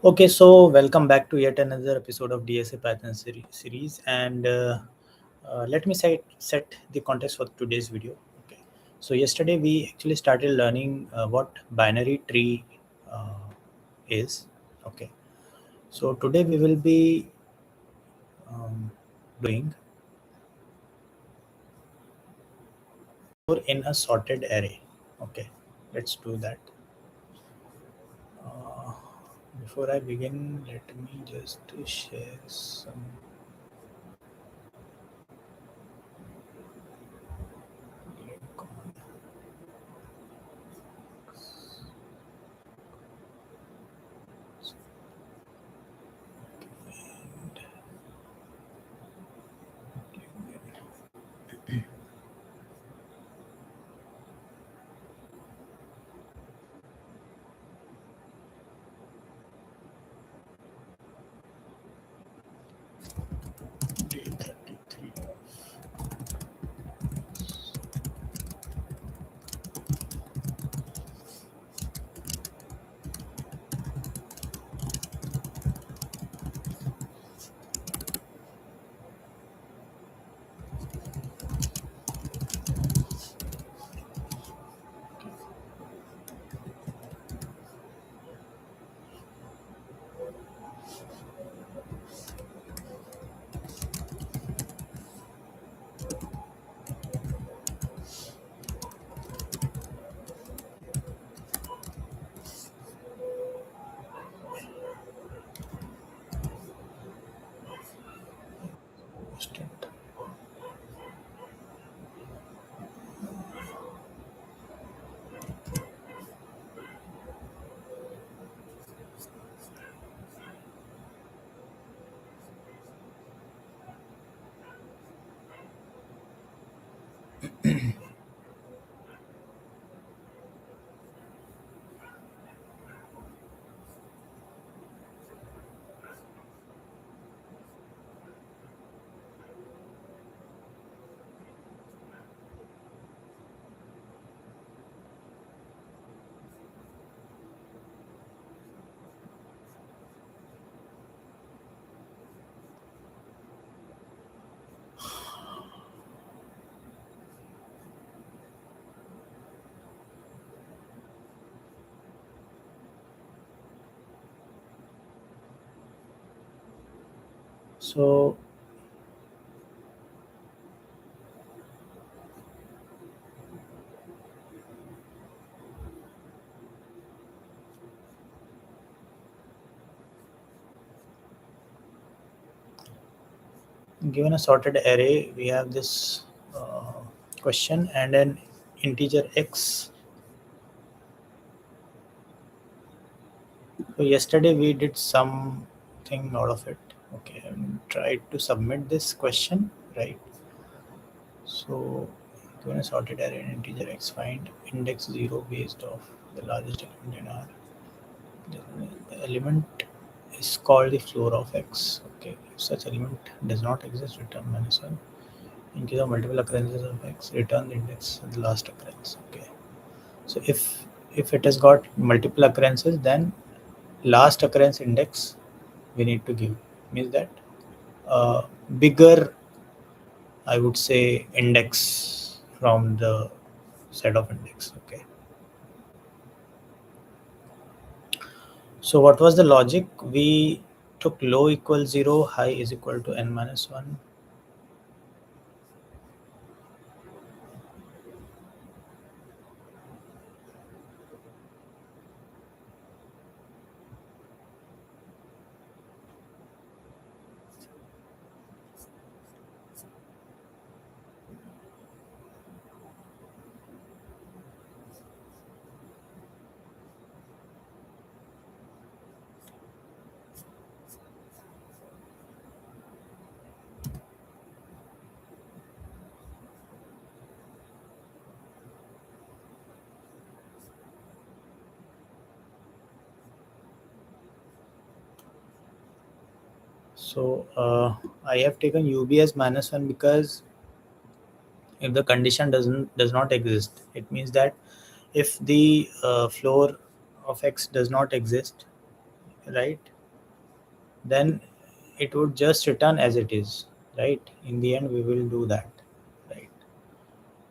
Okay, so welcome back to yet another episode of DSA Python series, and let me set the context for today's video. Okay, so yesterday we actually started learning what binary tree uh, is. Okay, so today we will be um, doing more in a sorted array. Okay, let's do that. Uh, Before I begin, let me just share some. Link on. D33. Constant. So given a sorted array, we have this question and an integer x. So yesterday we did something out of it. Okay, and tried to submit this question, right? So given a sorted array and integer x, find index 0 based off the largest element in R. The element is called the floor of x. Okay, if such element does not exist, return -1. In case of multiple occurrences of x, return the index at the last occurrence. Okay, so if it has got multiple occurrences, then last occurrence index we need to give. Means that bigger, I would say, index from the set of index. Okay, so what was the logic? We took low equals 0, high is equal to n-1. So I have taken UB as -1 because if the condition does not exist, it means that if the floor of x does not exist, right? then it would just return as it is, right? In the end we will do that, right?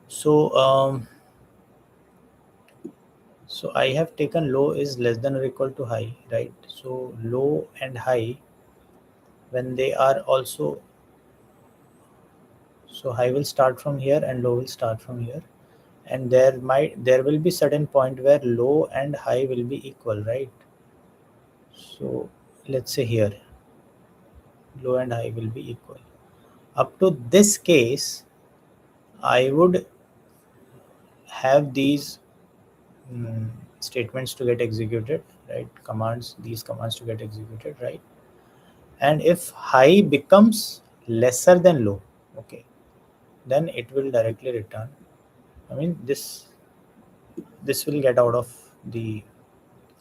So I have taken low is less than or equal to high, right? So low and high, when they are also, so high will start from here and low will start from here, and there will be certain point where low and high will be equal, right? So let's say here low and high will be equal. Up to this case, I would have these mm, statements to get executed, right? Commands, these commands to get executed, right? And if high becomes lesser than low, okay, then it will directly return. I mean, this will get out of the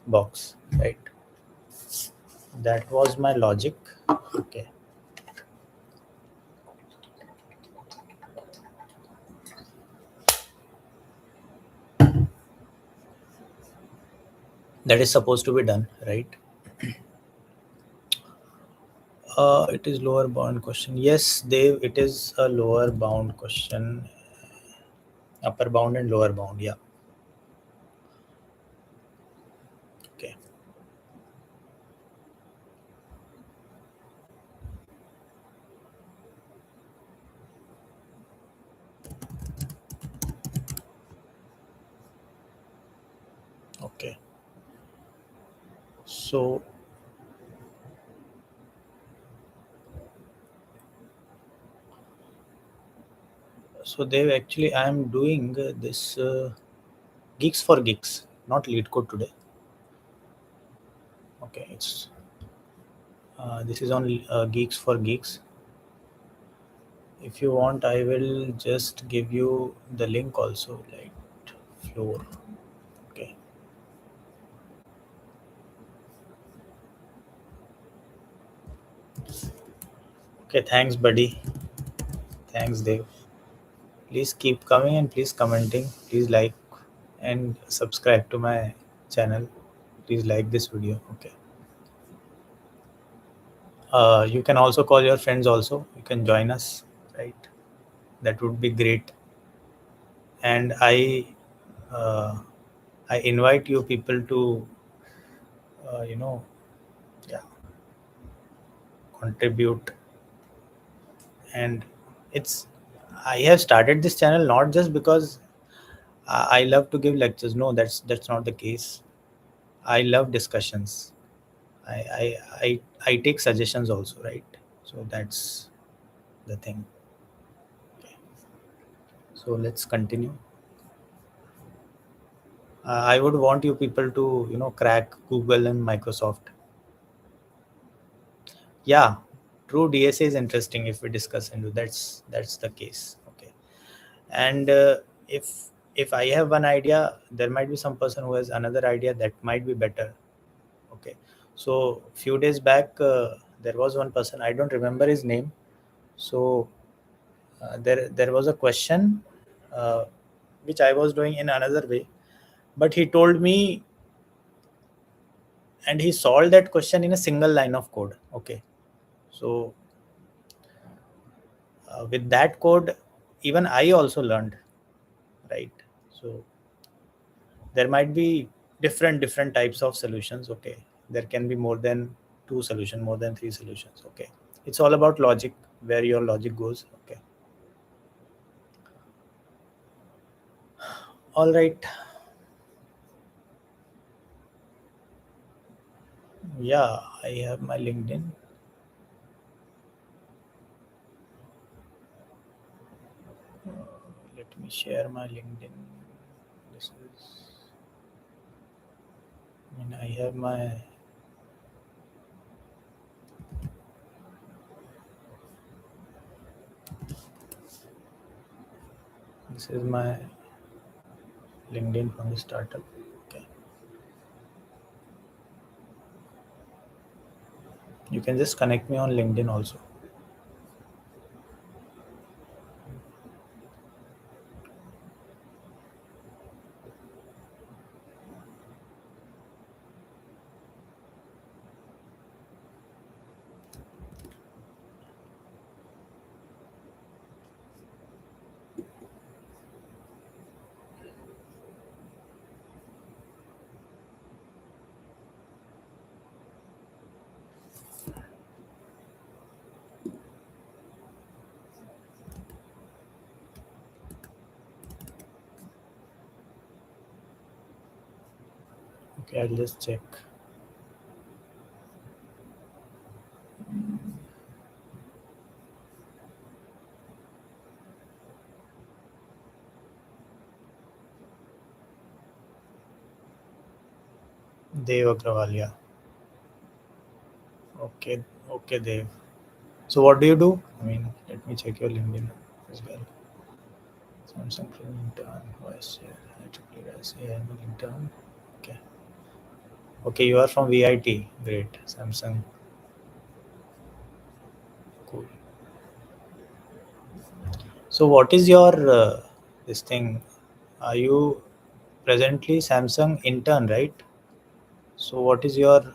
box, right? That was my logic. Okay, that is supposed to be done, right? It is lower bound question. Yes, Dave, it is a lower bound question. Upper bound and lower bound. Yeah. Okay. Okay. So Dave, actually, I am doing this Geeks for Geeks, not lead code today. Okay, it's this is on Geeks for Geeks. If you want, I will just give you the link also, like floor. Okay. Okay. Thanks, buddy. Thanks, Dave. Please keep coming and please commenting. Please like and subscribe to my channel. Please like this video. Okay. You can also call your friends. Also, you can join us. Right. That would be great. And uh, I invite you people to uh, you know yeah, contribute. And it's I have started this channel not just because I love to give lectures. No, that's not the case. I love discussions. I I I take suggestions also, right? So that's the thing. So let's continue. I would want you people to crack Google and Microsoft. Yeah, true. DSA is interesting if we discuss into that's the case. Okay. And if I have one idea, there might be some person who has another idea that might be better. Okay. So few days back, there was one person, I don't remember his name. So there was a question uh, which I was doing in another way, but he told me, and he solved that question in a single line of code. Okay. So with that code, even I also learned, right? So there might be different types of solutions. Okay, there can be more than two solution, more than three solutions. Okay, it's all about logic, where your logic goes. Okay, all right. Yeah, I have my LinkedIn. Let me share my LinkedIn. This is, I mean, I have my, this is my LinkedIn from the startup. Okay, you can just connect me on LinkedIn also. Okay, I'll just check. Dev Agrawal, yeah. Okay, okay, Dev. So what do you do? I mean, let me check your LinkedIn as well. Samsung from intern, vice chair, I am an intern. Okay. Okay, you are from VIT. Great. Samsung. Cool. So what is your this thing? Are you presently Samsung intern, right? So what is your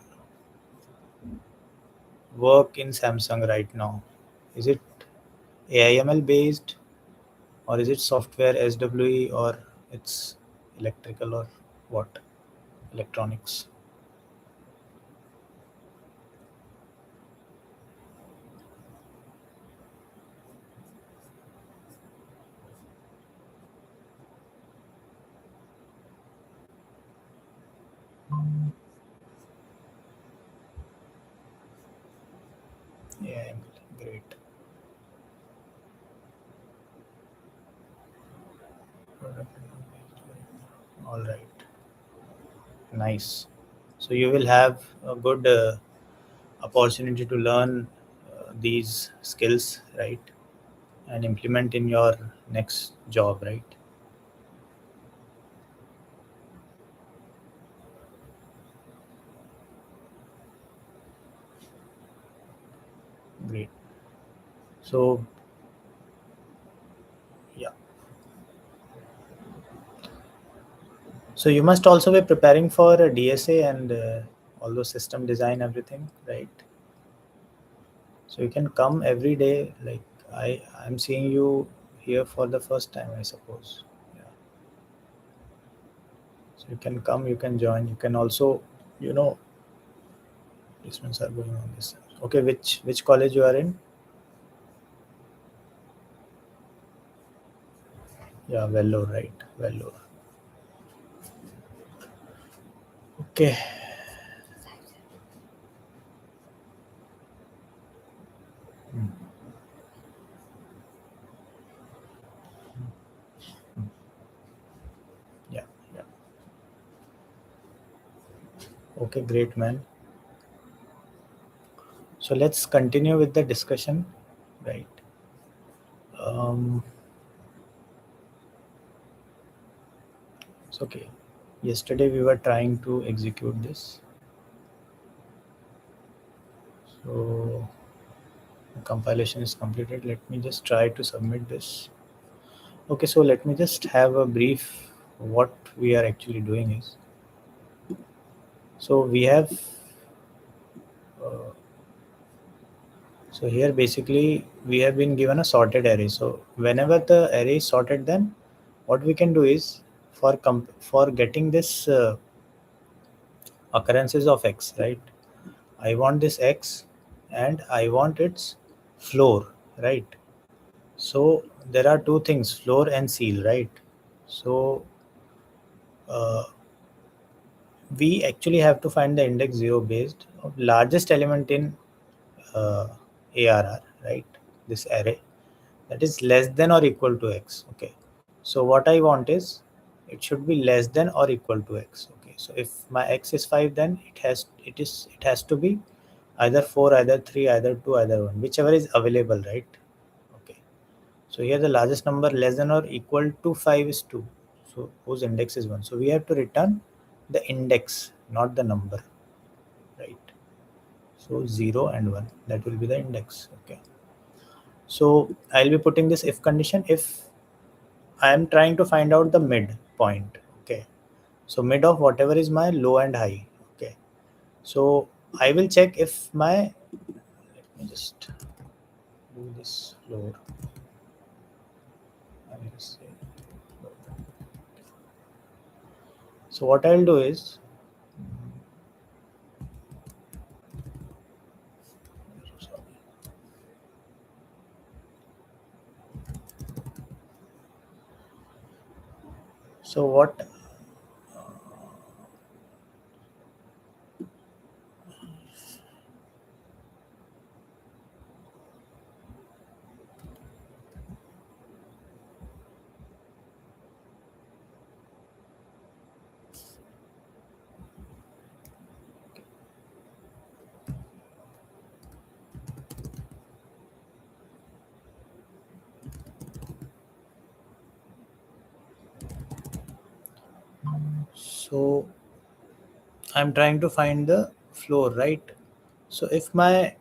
work in Samsung right now? Is it AIML based, or is it software SWE, or it's electrical, or what? Electronics. AIML. Great. All right. Nice. So you will have a good opportunity to learn these skills, right? And implement in your next job, right? Great. So yeah. So you must also be preparing for a DSA and all those system design, everything, right? So you can come every day. Like I'm seeing you here for the first time, I suppose. Yeah. So you can come, you can join. You can also, you know, placements are going on this. Okay, which college you are in? Yeah, Vellore, right? Vellore. Okay. Mm, yeah, yeah. Okay, great, man. So let's continue with the discussion, right? Um, it's okay. Yesterday we were trying to execute this. So the compilation is completed. Let me just try to submit this. Okay, so let me just have a brief what we are actually doing is. So we have uh, so here basically we have been given a sorted array. So whenever the array is sorted, then what we can do is for getting this occurrences of x, right? I want this x and I want its floor, right? So there are two things, floor and seal, right? So uh, we actually have to find the index 0 based of largest element in uh, ARR, right? This array that is less than or equal to x. Okay. So what I want is it should be less than or equal to x. Okay. So if my x is 5, then it has to be either 4, either 3, either 2, either 1, whichever is available, right? Okay. So here the largest number less than or equal to 5 is 2. So whose index is 1. So we have to return the index, not the number, right? So 0 and 1, that will be the index. Okay. So I'll be putting this if condition if I am trying to find out the mid point. Okay. So mid of whatever is my low and high. Okay. So I will check if my, let me just do this floor. I will say floor. So what I'll do is, sorry. So what So I'm trying to find the floor, right? So if my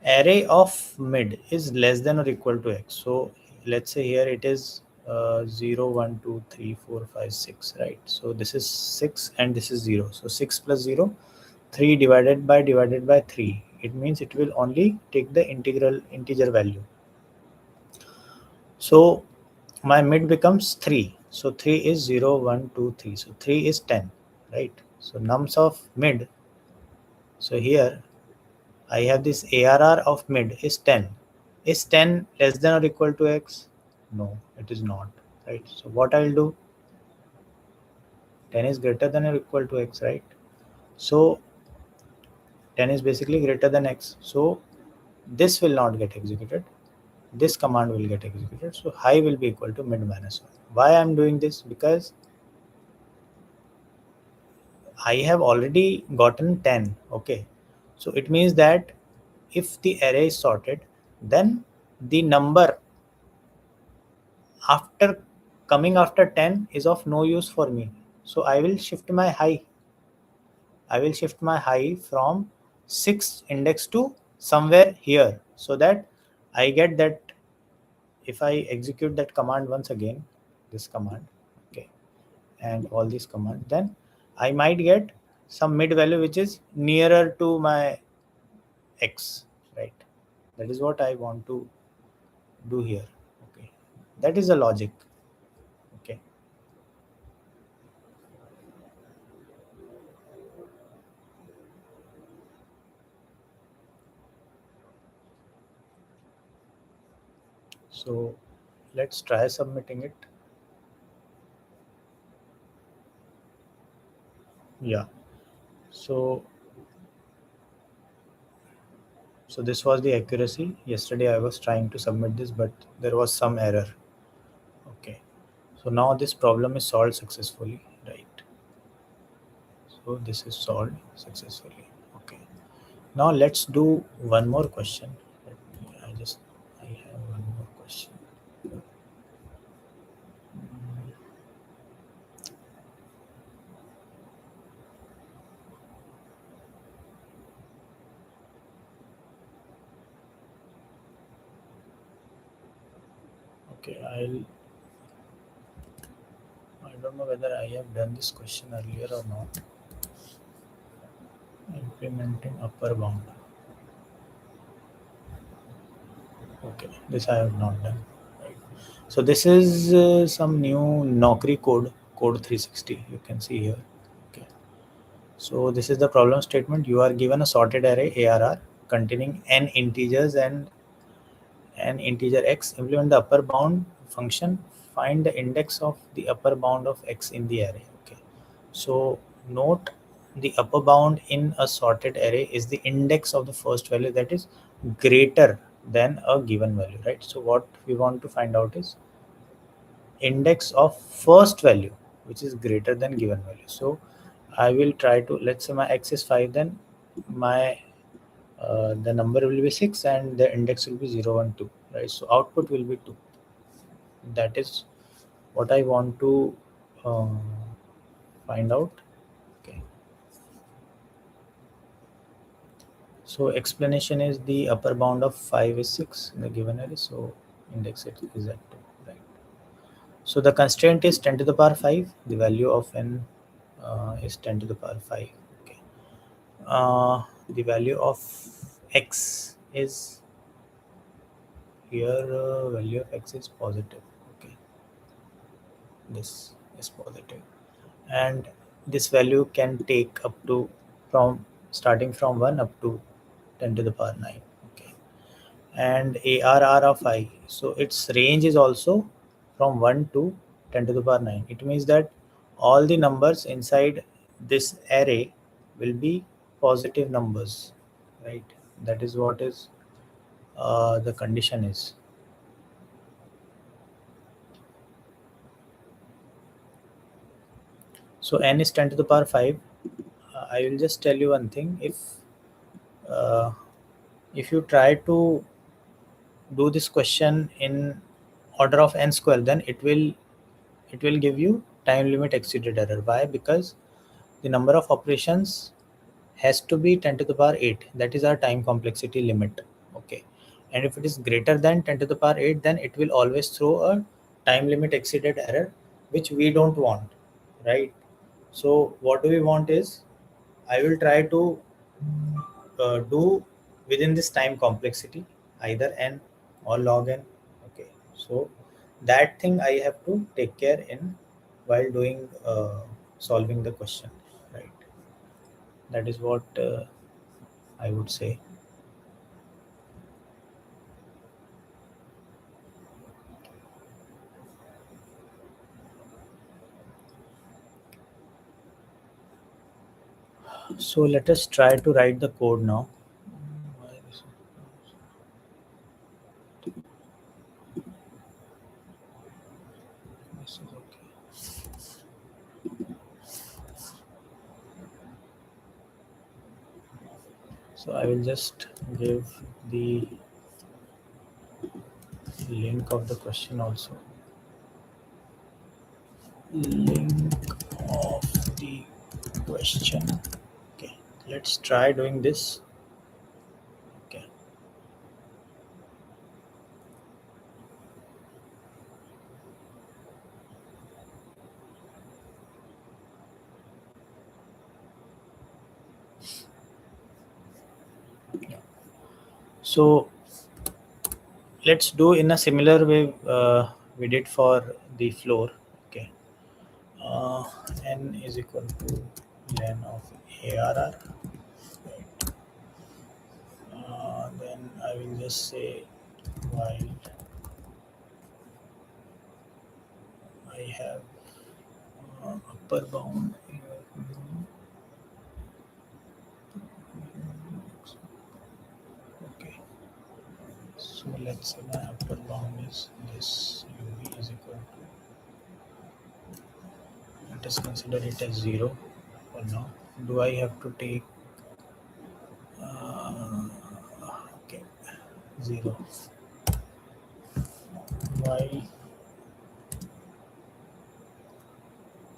array of mid is less than or equal to x, so let's say here it is 0 1 2 3 4 5 6, right? So this is 6 and this is 0, so 6 plus 0, 3 divided by 3, it means it will only take the integral integer value. So my mid becomes 3, so 3 is 0 1 2 3, so 3 is 10, right? So nums of mid, so here I have this ARR of mid is 10. Is 10 less than or equal to x? No, it is not, right? So what I'll do, 10 is greater than or equal to x, right? So 10 is basically greater than x. So this will not get executed. This command will get executed. So high will be equal to mid minus 1. Why I'm doing this? Because I have already gotten 10. Okay. So it means that if the array is sorted, then the number after coming after 10 is of no use for me. So I will shift my high from 6 index to somewhere here, so that I get that if I execute that command once again, this command, okay, and all these commands, then I might get some mid value which is nearer to my x, right? That is what I want to do here. Okay, that is the logic. Okay, so let's try submitting it. Yeah, so this was the accuracy. Yesterday I was trying to submit this, but there was some error. Okay, so now this problem is solved successfully, right? So this is solved successfully. Okay, now let's do one more question. I have one more question. Okay, I don't know whether I have done this question earlier or not. Implementing upper bound. Okay, this I have not done. Right. So this is some new Naukri code 360. You can see here. Okay. So this is the problem statement. You are given a sorted array ARR containing n integers and an integer x. Implement the upper bound function. Find the index of the upper bound of x in the array. Okay. So note, the upper bound in a sorted array is the index of the first value that is greater than a given value, right? So what we want to find out is index of first value which is greater than given value. So I will try to, let's say my x is 5, then my the number will be 6 and the index will be 0 1 2, right? So output will be 2. That is what I want to uh, find out. Okay, so explanation is the upper bound of 5 is 6 in the given array, so index it is at 2, right? So the constraint is 10 to the power 5. The value of n is 10 to the power 5. Okay. The value of x is here. Value of x is positive. Okay, this is positive, and this value can take up to from starting from 1 up to 10 to the power 9. Okay, and ARR of I. So its range is also from 1 to 10 to the power 9. It means that all the numbers inside this array will be positive numbers, right? That is what is the condition is. So n is 10 to the power 5. I will just tell you one thing. Uh, if you try to do this question in order of n square, then it will give you time limit exceeded error. Why? Because the number of operations has to be 10 to the power 8. That is our time complexity limit. Okay. And if it is greater than 10 to the power 8, then it will always throw a time limit exceeded error, which we don't want, right? So what do we want is, I will try to do within this time complexity, either n or log n. Okay. So that thing I have to take care in while doing solving the question, right? That is what I would say. So let us try to write the code now. Why this is okay. So I will just give the link of the question also. Link of the question. Okay, let's try doing this. Okay. Yeah. So let's do in a similar way we did for the floor. Okay. uh, N is equal to len of ARR. Right. Then I will just say while I have upper bound. Okay. So let's say my upper bound is this UV is equal to, let us consider it as 0 for now. Do I have to take okay, 0? Why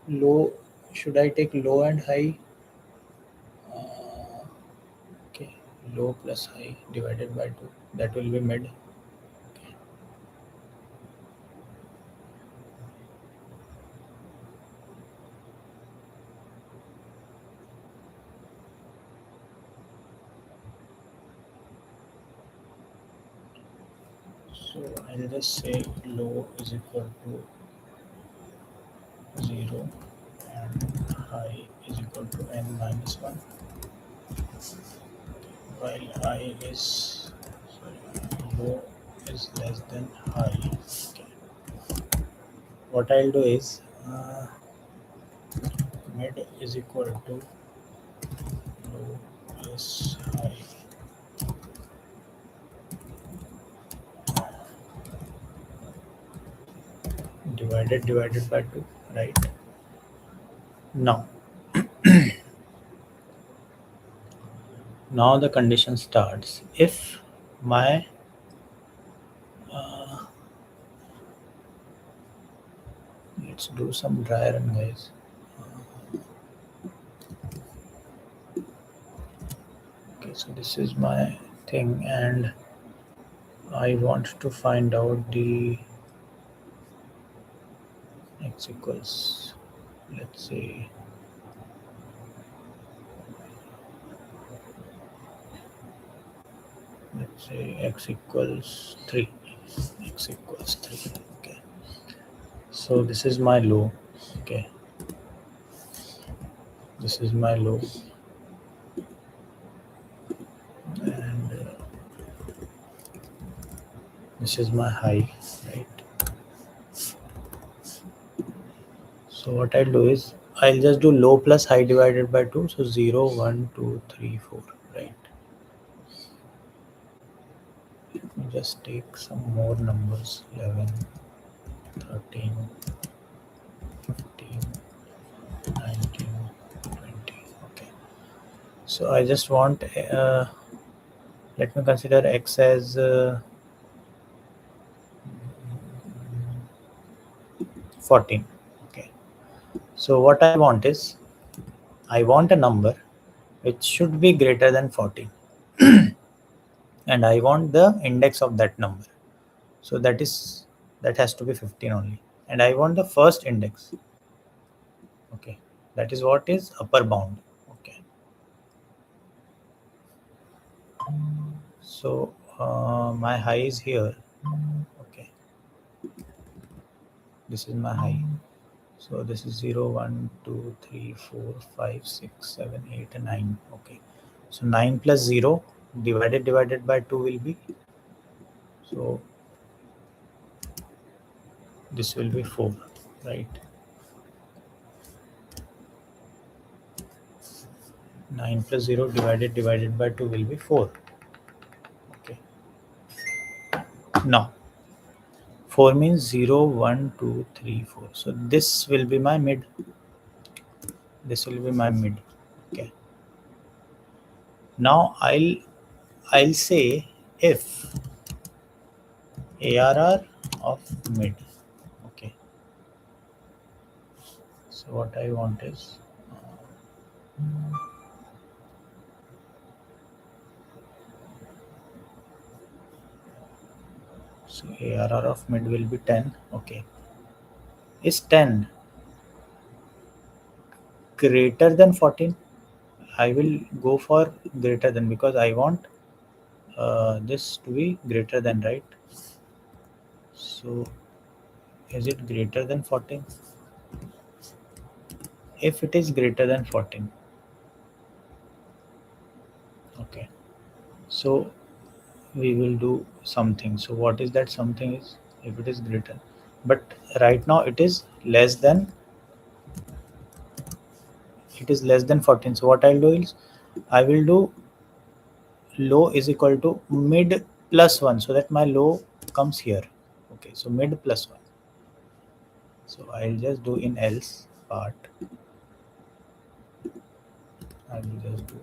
low? Should I take low and high? Uh, okay, low plus high divided by 2. That will be mid. Okay. So I'll just say low is equal to 0 and high is equal to n minus 1, while I is, sorry, low is less than high. Okay. What I'll do is mid is equal to low plus high divided by 2, right? Now, now the condition starts if my uh, let's do some dry run, guys. Okay, so this is my thing, and I want to find out the x equals, let's say, x equals 3. X equals 3. Okay. So this is my low. Okay. This is my low. And this is my high, right? So what I'll do is, I'll just do low plus high divided by 2. So 0, 1, 2, 3, 4, right? Let me just take some more numbers. 11, 13, 15, 19, 20. Okay. So I just want, let me consider x as 14. So what I want is, I want a number which should be greater than 14 and I want the index of that number. So that has to be 15 only, and I want the first index. Okay, that is what is upper bound. Okay, so my high is here. Okay, this is my high. So this is 0, 1, 2, 3, 4, 5, 6, 7, 8, and 9. Okay, so 9 plus 0 divided by 2 will be, so this will be 4, right? 9 plus 0 divided by 2 will be 4. Okay, now 4 means 0, 1, 2, 3, 4. So this will be my mid. This will be my mid. Okay. Now I'll say if ARR of mid. Okay. So what I want is, so ARR of mid will be 10. Okay. Is 10 greater than 14? I will go for greater than, because I want this to be greater than, right? So is it greater than 14? If it is greater than 14, okay, so we will do something. So what is that something is, if it is greater, but right now it is less than 14. So what I'll do is, I will do low is equal to mid plus 1, so that my low comes here. Okay, so mid plus 1. So I'll just do in else part, I will just do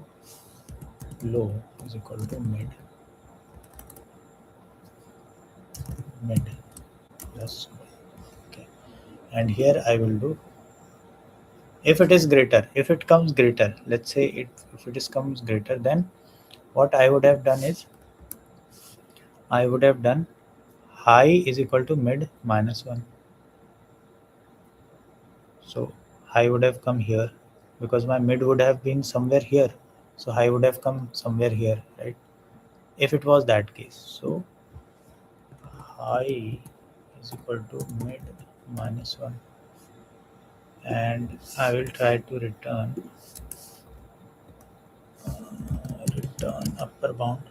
low is equal to mid plus 1. Okay, and here I will do, if it is greater, if it comes greater, let's say if it is comes greater, then what I would have done is, I would have done high is equal to mid minus 1. So high would have come here, because my mid would have been somewhere here, so high would have come somewhere here, right? If it was that case, so high is equal to mid minus 1, and I will try to return upper bound.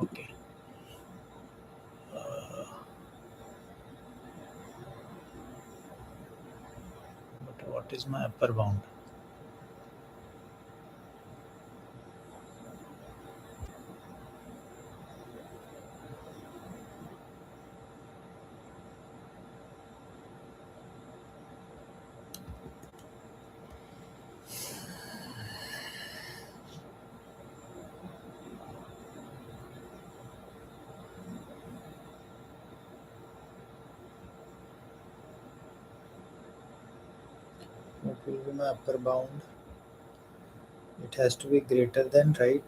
Okay, but what is my upper bound? What will be my upper bound? It has to be greater than, right?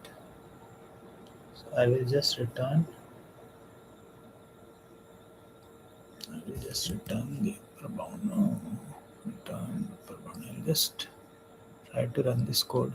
So I will just return the upper bound. No, return upper bound. I'll just try to run this code.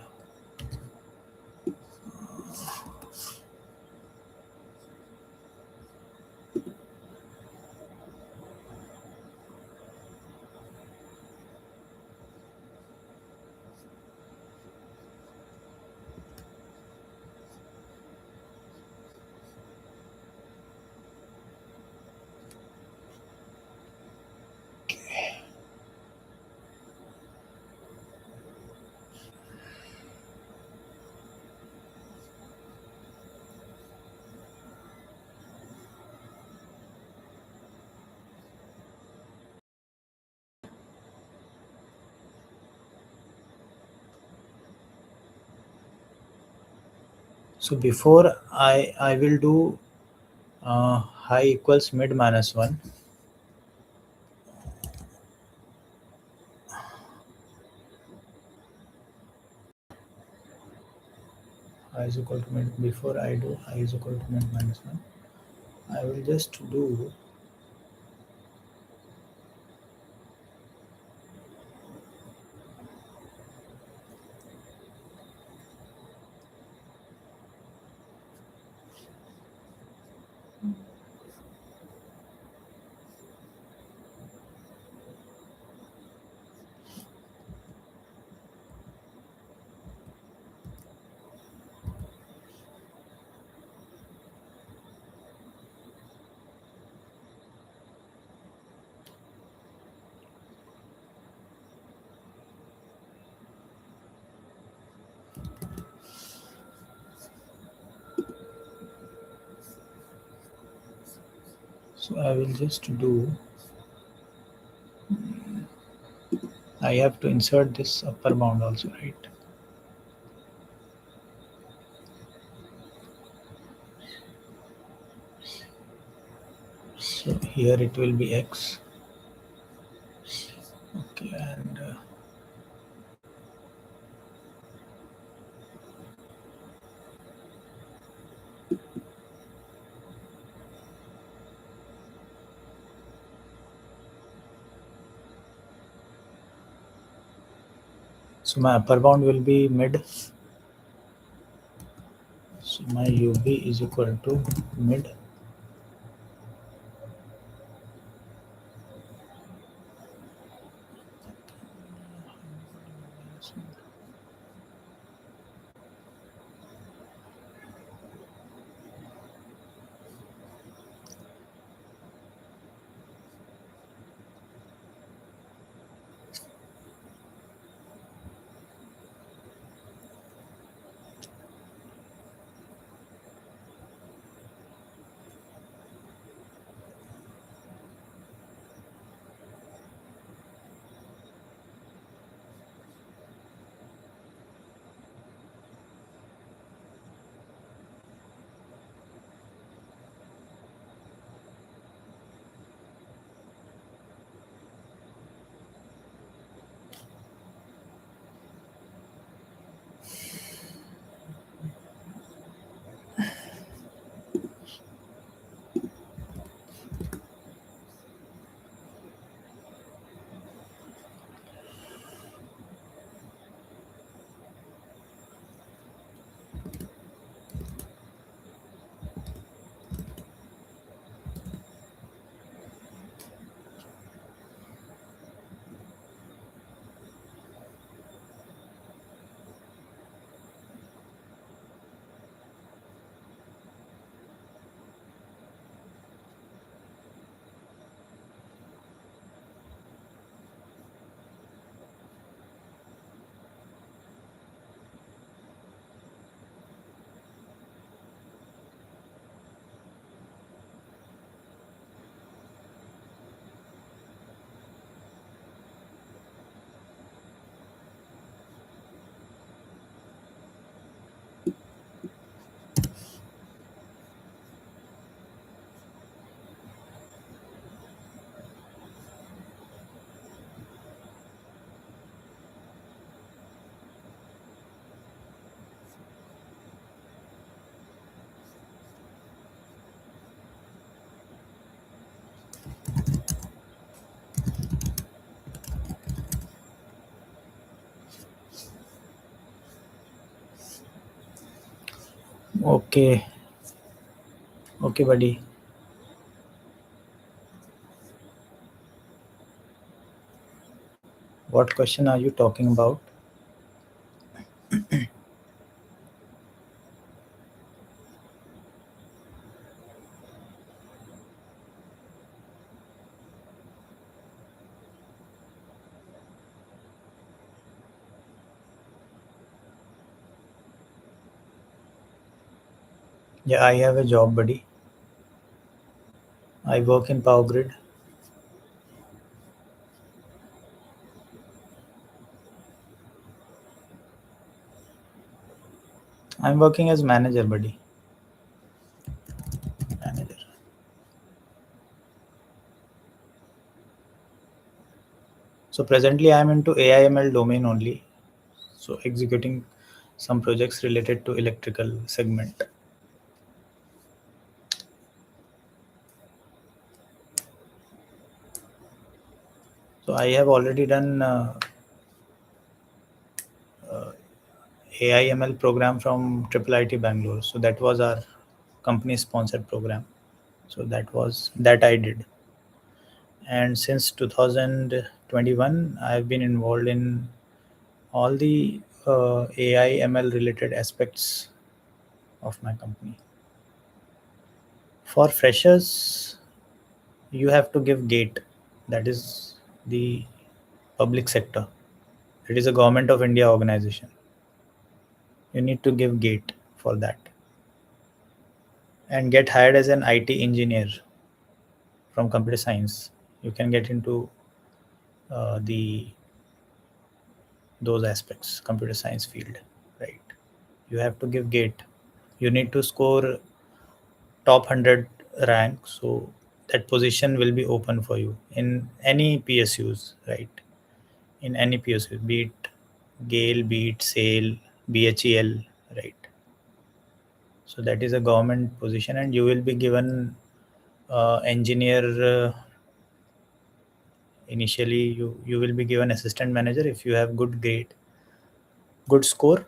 So before I will do uh, high equals mid minus 1. I is equal to mid. Before I do I is equal to mid minus 1, I will just do so I will just do I have to insert this upper bound also, right? So here it will be x. Okay, and so my upper bound will be mid. So my UB is equal to mid. Okay, okay, buddy. What question are you talking about? Yeah, I have a job, buddy. I work in Power Grid. I'm working as manager, buddy. Manager. So presently I'm into AIML domain only. So executing some projects related to electrical segment. So I have already done AIML program from Triple IT Bangalore. So that was our company sponsored program. So that I did. And since 2021, I've been involved in all the AI ML related aspects of my company. For freshers, you have to give gate. That is the public sector. It is a government of India organization. You need to give gate for that and get hired as an IT engineer from computer science. You can get into the those aspects, computer science field, right? You have to give gate. You need to score top 100 rank, so that position will be open for you in any PSUs, right? In any PSU, be it Gale, be it SAIL, BHEL, right? So that is a government position, and you will be given engineer. Initially, you will be given assistant manager if you have good grade, good score,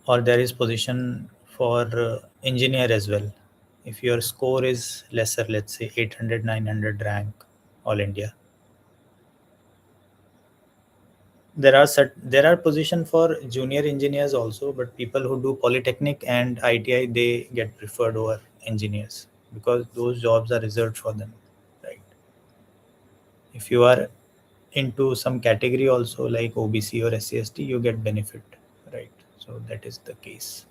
or there is position for engineer as well. If your score is lesser, let's say 800, 900 rank, all India, there are position for junior engineers also, but people who do polytechnic and ITI, they get preferred over engineers because those jobs are reserved for them, right? If you are into some category also like OBC or SCST, you get benefit, right? So that is the case.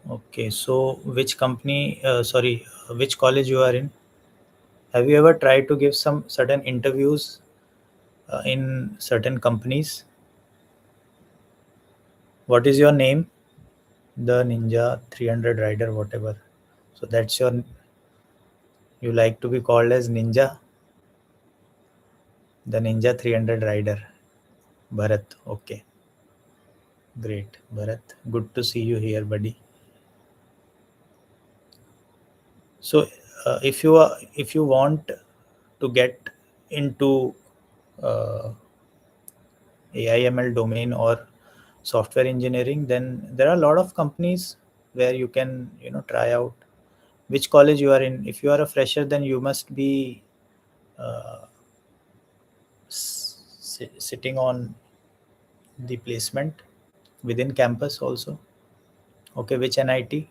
Okay, so which company, which college you are in? Have you ever tried to give some certain interviews in certain companies? What is your name? The Ninja 300 Rider, whatever. So that's your, you like to be called as Ninja, the Ninja 300 Rider. Bharat. Okay, great. Bharat, good to see you here, buddy. So if you want to get into uh, AIML domain or software engineering, then there are a lot of companies where you can try out. Which college you are in? If you are a fresher, then you must be uh, sitting on the placement within campus also. Okay, which NIT?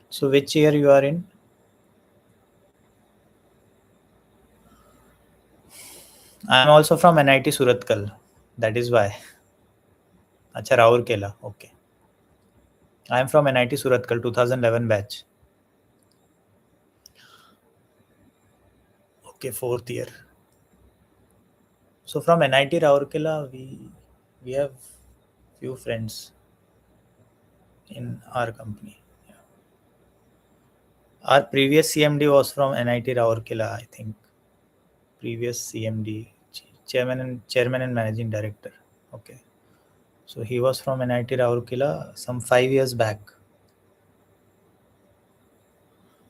So which year you are in? I am also from NIT Suratkal. That is why. Acha, Raurkela. Okay. I am from NIT Suratkal 2011 batch. Okay, fourth year. So from NIT Raurkela, we have few friends in our company. Yeah. Our previous CMD was from NIT Raurkela, I think. Previous CMD, chairman and managing director. Okay. So he was from NIT Raurkela some 5 years back.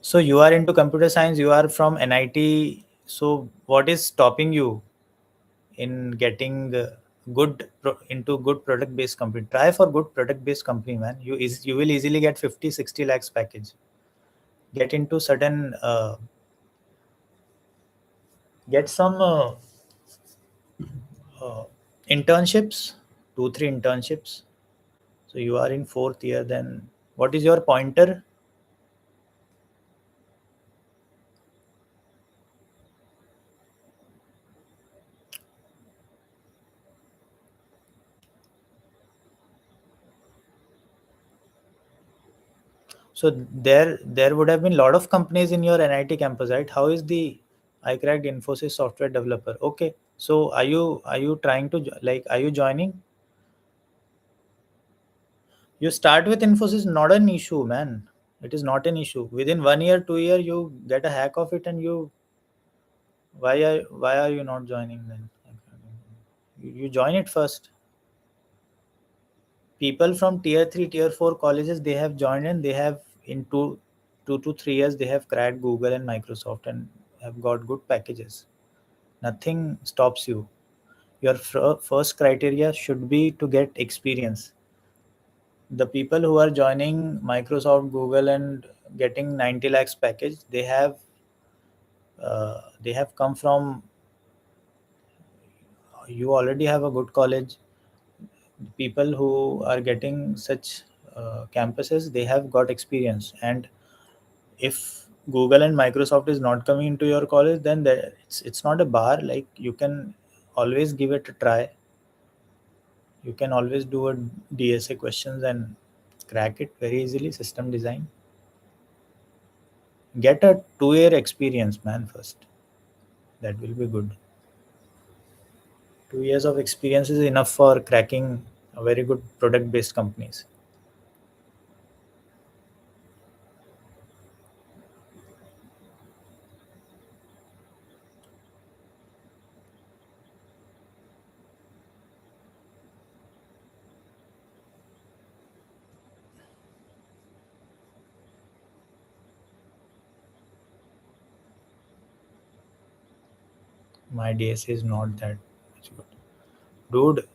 So you are into computer science. You are from NIT. So what is stopping you in getting into good product based company? Try for good product based company, man. You will easily get 50, 60 lakhs package. Get into certain get some uh, internships, 2 3 internships. So you are in fourth year. Then what is your pointer? So there would have been a lot of companies in your NIT campus, right? How is the I cracked Infosys software developer? Okay, so are you trying to like are you joining? You start with Infosys, not an issue, man. It is not an issue. Within 1 year, 2 year, you get a hack of it, and why are you not joining then? You join it first. People from tier 3, tier 4 colleges, they have joined, and they have in 2 to 3 years they have cracked Google and Microsoft and have got good packages. Nothing stops you. Your first criteria should be to get experience. The people who are joining Microsoft, Google, and getting 90 lakhs package, they have come from, you already have a good college. People who are getting such campuses, they have got experience. And if Google and Microsoft is not coming into your college, then it's not a bar. Like, you can always give it a try. You can always do a DSA questions and crack it very easily. System design, get a 2 year experience, man, first. That will be good. 2 years of experience is enough for cracking a very good product based companies. My DSA is not that much good. Dude,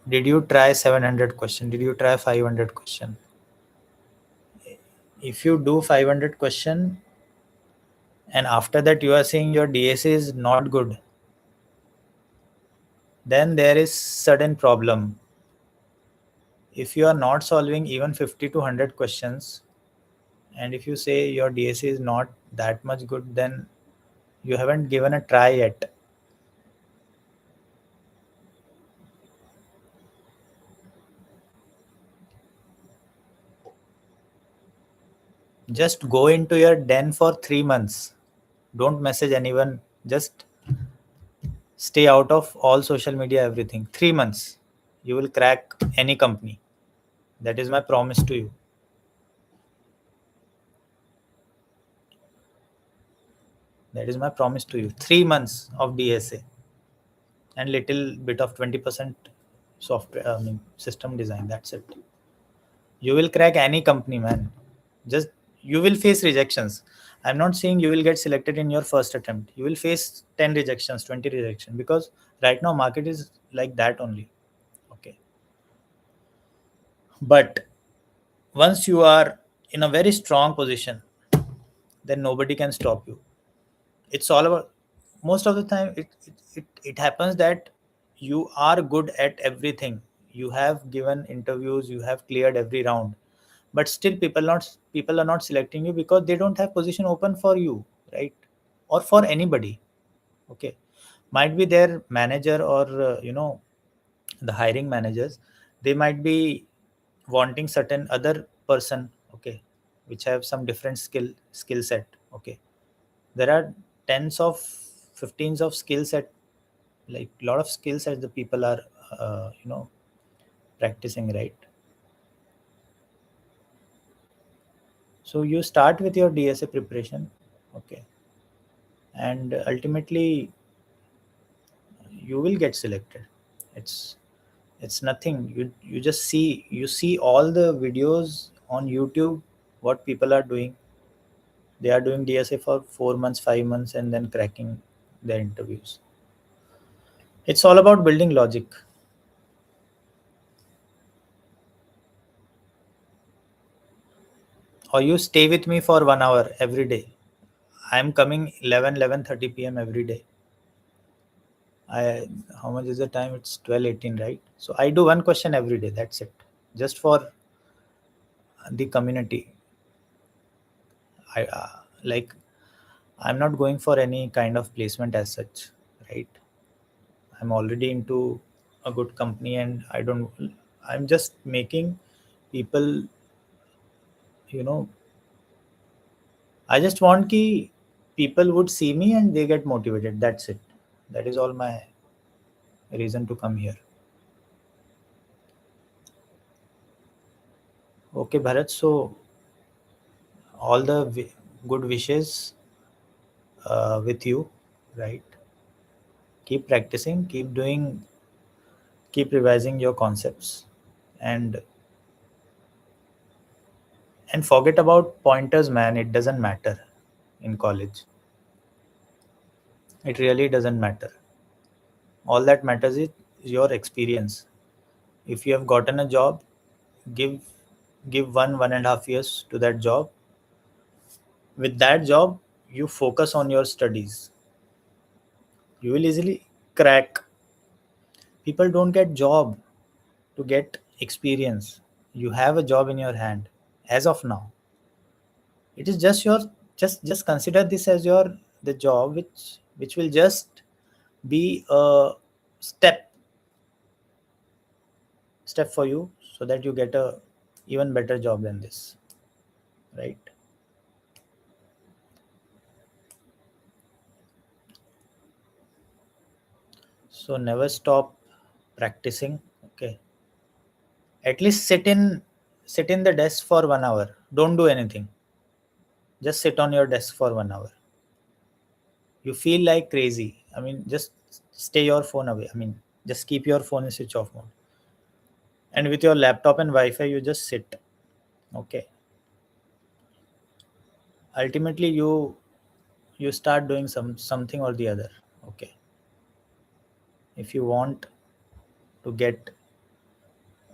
did you try 700 question? Did you try 500 question? If you do 500 question and after that you are saying your DSA is not good, then there is certain problem. If you are not solving even 50 to 100 questions, and if you say your DSA is not that much good, then you haven't given a try yet. Just go into your den for 3 months. Don't message anyone. Just stay out of all social media, everything. 3 months. You will crack any company. That is my promise to you. That is my promise to you. 3 months of DSA and little bit of 20% software, I mean, system design. That's it. You will crack any company, man. Just, you will face rejections. I'm not saying you will get selected in your first attempt. You will face 10 rejections, 20 rejections, because right now market is like that only. Okay. But once you are in a very strong position, then nobody can stop you. It's all about, most of the time it happens that you are good at everything. You have given interviews, you have cleared every round, but still people are not selecting you because they don't have position open for you, right? Or for anybody. Okay. Might be their manager, or the hiring managers, they might be wanting certain other person, okay, which have some different skill set. Okay. There are tens of 15s of skill set, like lot of skill sets the people are practicing, right? So you start with your DSA preparation. Okay. And ultimately you will get selected. It's nothing. You just see all the videos on YouTube, what people are doing. They are doing DSA for 4 months, 5 months, and then cracking their interviews. It's all about building logic. Or you stay with me for 1 hour every day. I'm coming 11:30 p.m. every day. I How much is the time? It's 12:18, right? So I do one question every day. That's it. Just for the community. I like I'm not going for any kind of placement as such, right? I'm already into a good company, and I'm just making people you know, I just want ki people would see me and they get motivated. That's it. That is all my reason to come here. Okay, Bharat. So all the good wishes with you, right? Keep practicing, keep doing, keep revising your concepts, and forget about pointers, man. It doesn't matter in college. It really doesn't matter. All that matters is your experience. If you have gotten a job, give 1.5 years to that job. With that job, you focus on your studies. You will easily crack. People don't get job to get experience. You have a job in your hand as of now. It is just your, just consider this as your the job which will just be a step for you, so that you get a even better job than this, right? So never stop practicing. Okay, at least sit in the desk for 1 hour. Don't do anything. Just sit on your desk for 1 hour. You feel like crazy, I mean, just stay your phone away. I mean, just keep your phone in switch off mode, and with your laptop and wi-fi you just sit. Okay, ultimately you start doing something or the other. Okay, if you want to get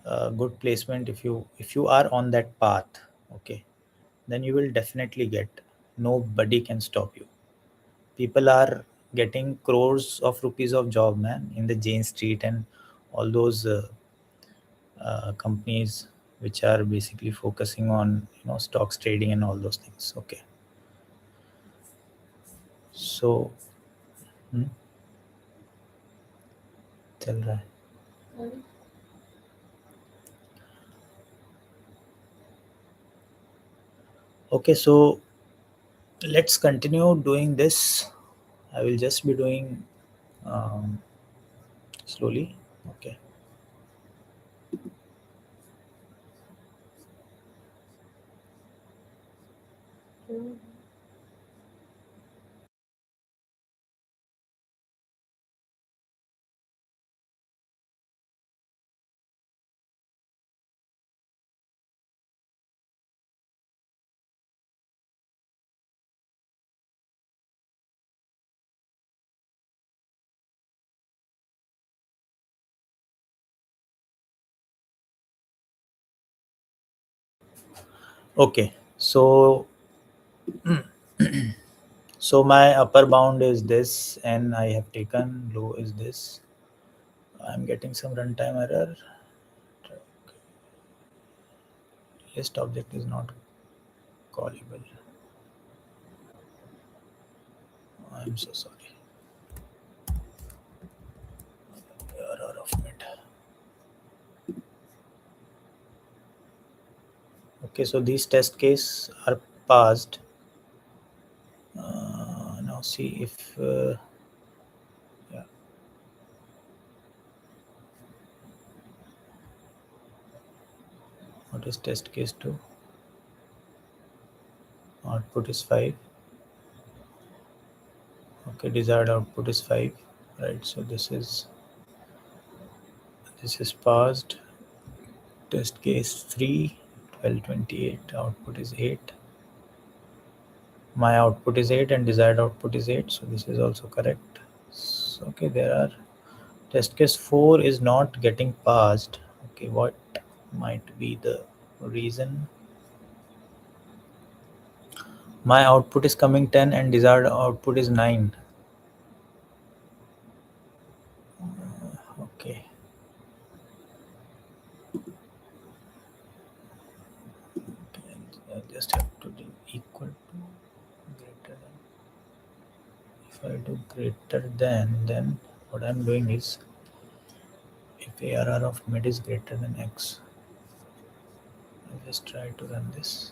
a good placement, if you are on that path, okay, then you will definitely get. Nobody can stop you. People are getting crores of rupees of job, man, in the Jane Street and all those companies which are basically focusing on stocks trading and all those things. Okay, so hmm, चल रहा है. Okay, so let's continue doing this. I will just be doing um, slowly. Okay. Okay. So my upper bound is this, and I have taken low is this. I'm getting some runtime error. List object is not callable. I'm so sorry. Error of mid. Okay, so these test case are passed. Now see if yeah, what is test case 2? Output is 5. Okay, desired output is 5, right? So this is passed. Test case 3, 1228, output is 8. My output is 8 and desired output is 8, so this is also correct. So, okay, there are test case 4 is not getting passed. Okay, what might be the reason? My output is coming 10 and desired output is 9. Okay, okay, I just have to do equal to greater than. If I do greater than, then what I'm doing is, if ARR of mid is greater than X, I just try to run this.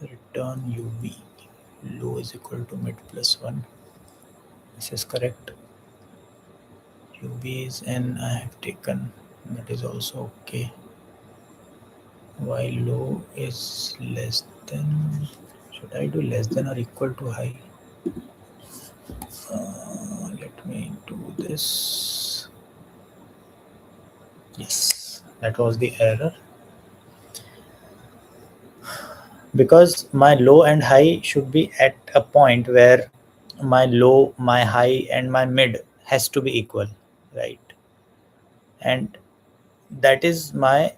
Return UV. Low is equal to mid plus 1. This is correct. UV is n I have taken. That is also okay. While low is less than, should I do less than or equal to high? Let me do this. Yes, that was the error. Because my low and high should be at a point where my low, my high, and my mid has to be equal, right? And that is my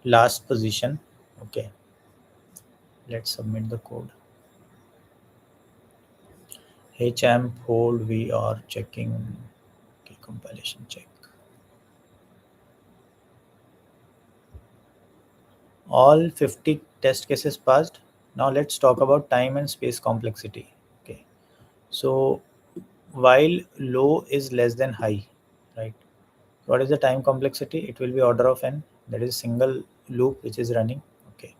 last position. Okay, let's submit the code. HAMP hold, we are checking. Okay, compilation check. All 50 test cases passed. Now let's talk about time and space complexity. Okay, so while low is less than high, right? What is the time complexity? It will be order of n. That is single loop which is running. Okay,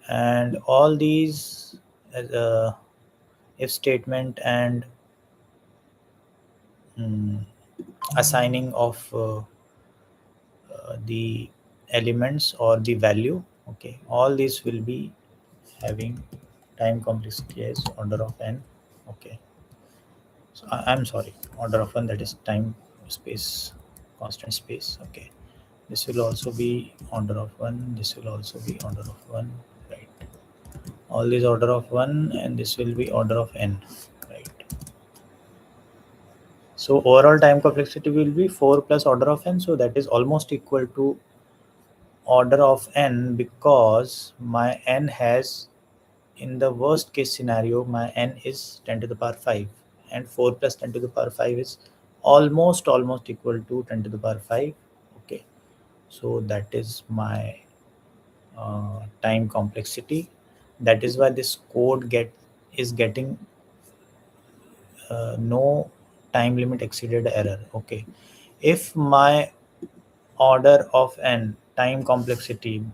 and all these if statement and mm, assigning of the elements or the value. Okay, all these will be having time complexity as order of n. Okay, so I'm sorry, order of n, that is time space constant space. Okay, this will also be order of 1, this will also be order of 1, right? All these order of 1 and this will be order of n, right? So overall time complexity will be 4 plus order of n, so that is almost equal to order of n, because my n has, in the worst case scenario, my n is 10 to the power 5, and 4 plus 10 to the power 5 is almost equal to 10 to the power 5. Okay, so that is my time complexity. That is why this code is getting no time limit exceeded error. Okay, if my order of n time complexity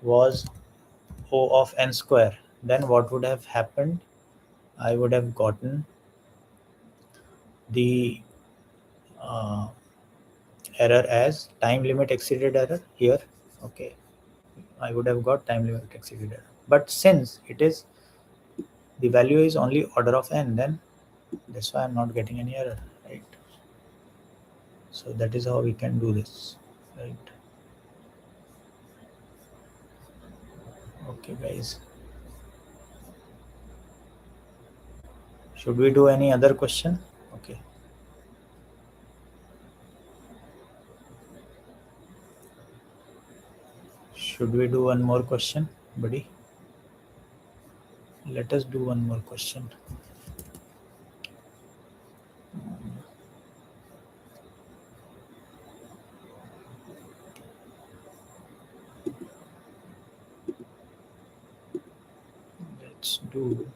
was O of n square, then what would have happened? I would have gotten the uh, error as time limit exceeded error here. Okay, I would have got time limit exceeded error. But since it is, the value is only order of n, then that's why I'm not getting any error, right? So that is how we can do this, right? Okay, guys. Should we do any other question? Okay. Should we do one more question, buddy? Let us do one more question. Let's do.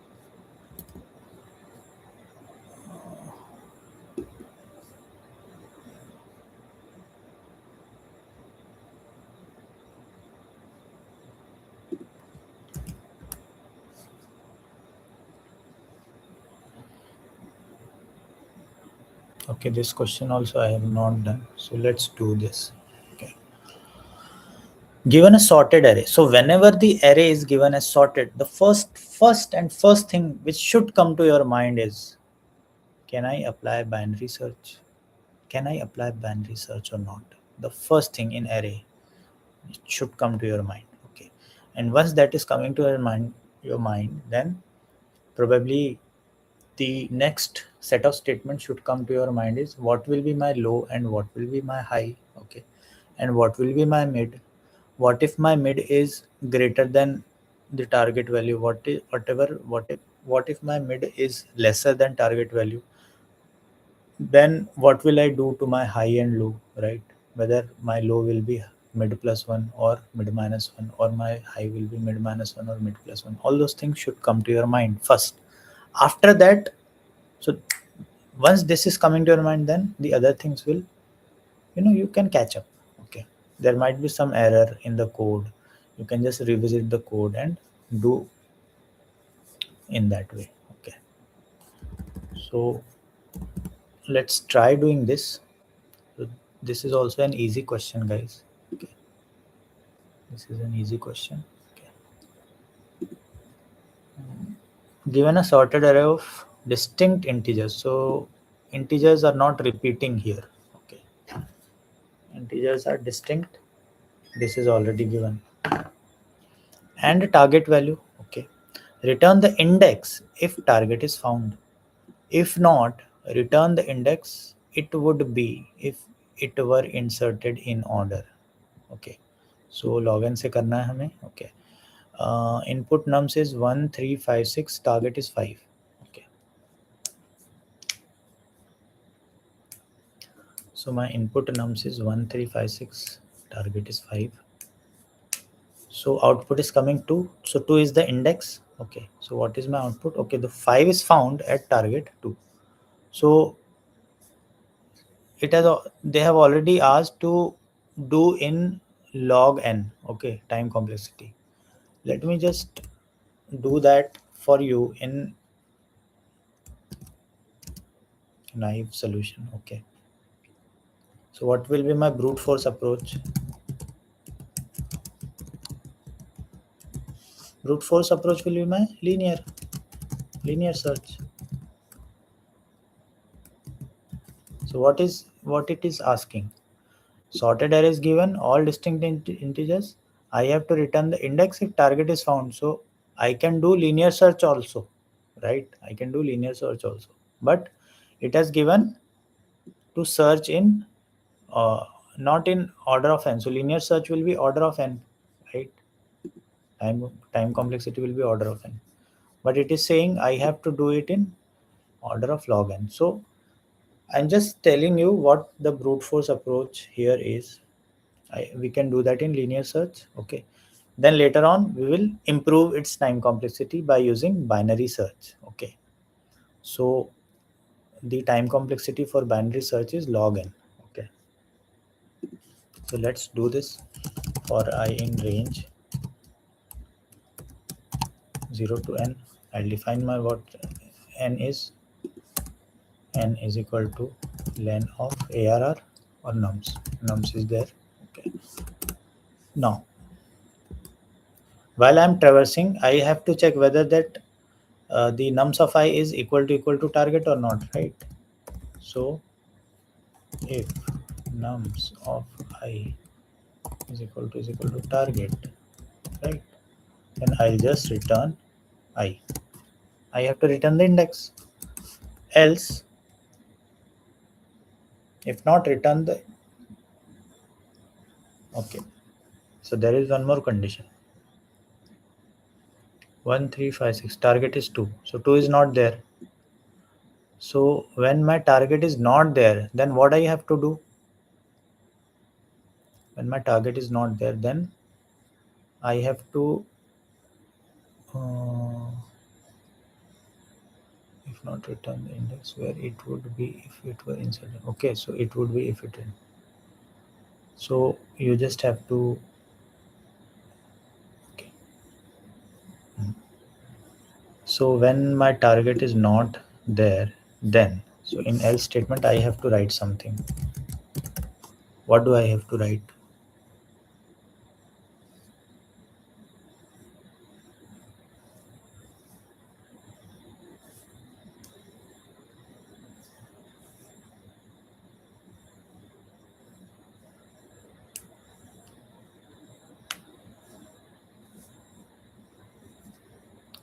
Okay, this question also I have not done. So let's do this. Okay. Given a sorted array. So whenever the array is given as sorted, the first thing which should come to your mind is, can I apply binary search? Can I apply binary search or not? The first thing in array should come to your mind. Okay. And once that is coming to your mind, then probably the next set of statements should come to your mind is, what will be my low and what will be my high. Okay, and what will be my mid. What if my mid is greater than the target value? What if my mid is lesser than target value? then what will I do to my high and low, right? Whether my low will be mid plus 1 or mid minus 1, or my high will be mid minus 1 or mid plus 1. All those things should come to your mind first. After that, so once this is coming to your mind, then the other things will, you can catch up. Okay. There might be some error in the code. You can just revisit the code and do in that way. Okay. So let's try doing this. So this is also an easy question, guys. Okay. This is an easy question. Okay. Given a sorted array of distinct integers. So integers are not repeating here. Okay. Integers are distinct. This is already given. And target value. Okay. Return the index if target is found. If not, return the index it would be if it were inserted in order. Okay. So login से करना है हमें. Okay. Input nums is 1 3 5 6, target is 5. Okay. So my input nums is 1 3 5 6, target is 5. So output is coming 2. So 2 is the index. Okay. So what is my output? Okay, the 5 is found at target 2. So it has they have already asked to do in log n. Okay, time complexity. Let me just do that for you in naive solution. Okay. So what will be my brute force approach? Brute force approach will be my linear search. So what it is asking? Sorted array is given all distinct integers. I have to return the index if target is found. So I can do linear search also, right? I can do linear search also, but it has given to search in uh, not in order of n. So linear search will be order of n, right? Time complexity will be order of n, but it is saying I have to do it in order of log n. So I'm just telling you what the brute force approach here is. We can do that in linear search. Okay. Then later on we will improve its time complexity by using binary search. Okay. So the time complexity for binary search is log n. Okay. So let's do this for I in range 0 to n. I'll define my what n is. N is equal to len of ARR or nums. Nums is there. Okay. Now, while I'm traversing, I have to check whether that the nums of I is equal to target or not, right? So if nums of I is equal to target, right? Then I'll just return I. I have to return the index. Else, if not return the, okay. So there is one more condition. 1 3 5 6, target is 2. So 2 is not there. So when my target is not there, then what I have to do? When my target is not there, then I have to uh, if not return the index where it would be if it were inserted. Okay, so it would be if it in. So you just have to, okay. So when my target is not there, then so in else statement I have to write something. What do I have to write?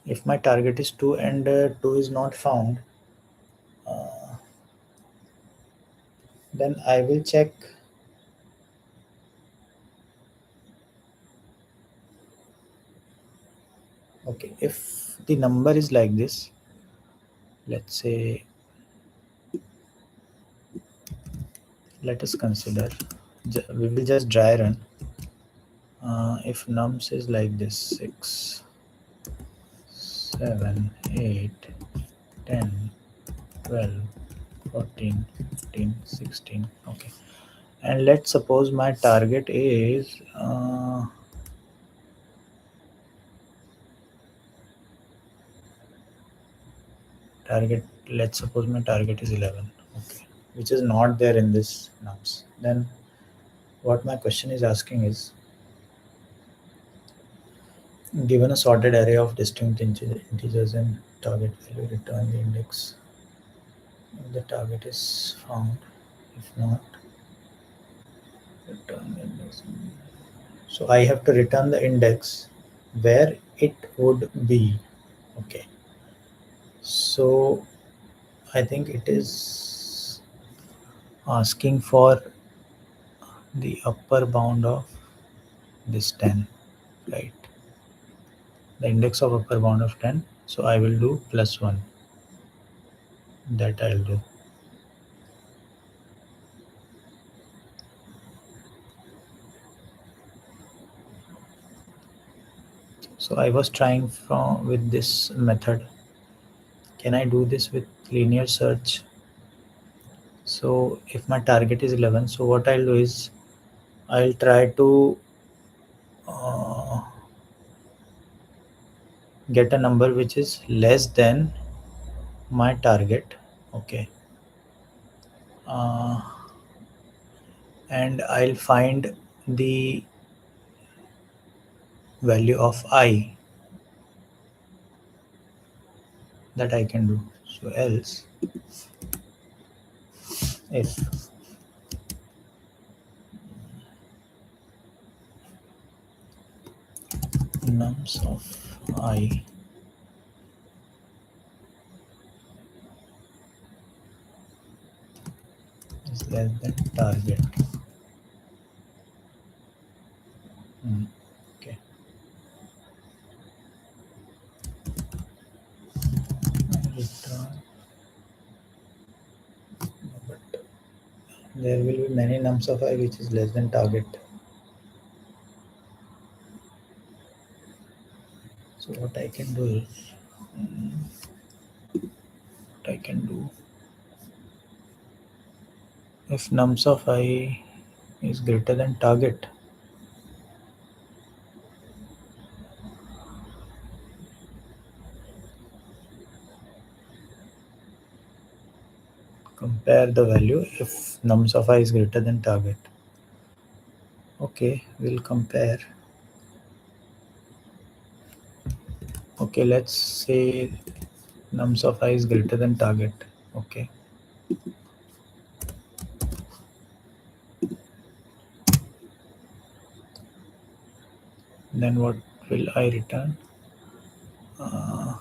If my target is 2 and 2 is not found, uh, then I will check. Okay, if the number is like this, let's say let us consider, we will just dry run. If nums is like this 6, 7, 8, 10, 12, 14, 15, 16. Okay, and let's suppose my target is target, let's suppose my target is 11. Okay, which is not there in this nums. Then what my question is asking is, given a sorted array of distinct integers and target value, return the index if the target is found. If not, return the index. So I have to return the index where it would be. Okay. So I think it is asking for the upper bound of this 10, right? The index of upper bound of 10. So I will do +1. That I'll do. So I was trying from with this method. Can I do this with linear search? So if my target is 11, so what I'll do is I'll try to uh, get a number which is less than my target. Okay. Uh, and I'll find the value of I that I can do. So else if nums of I is less than target. Okay. Return, but there will be many nums of I which is less than target. So what I can do is, what I can do, if nums of I is greater than target, compare the value if nums of I is greater than target. Okay, we'll compare. Okay, let's say nums of I is greater than target. Okay. Then what will I return? Uh,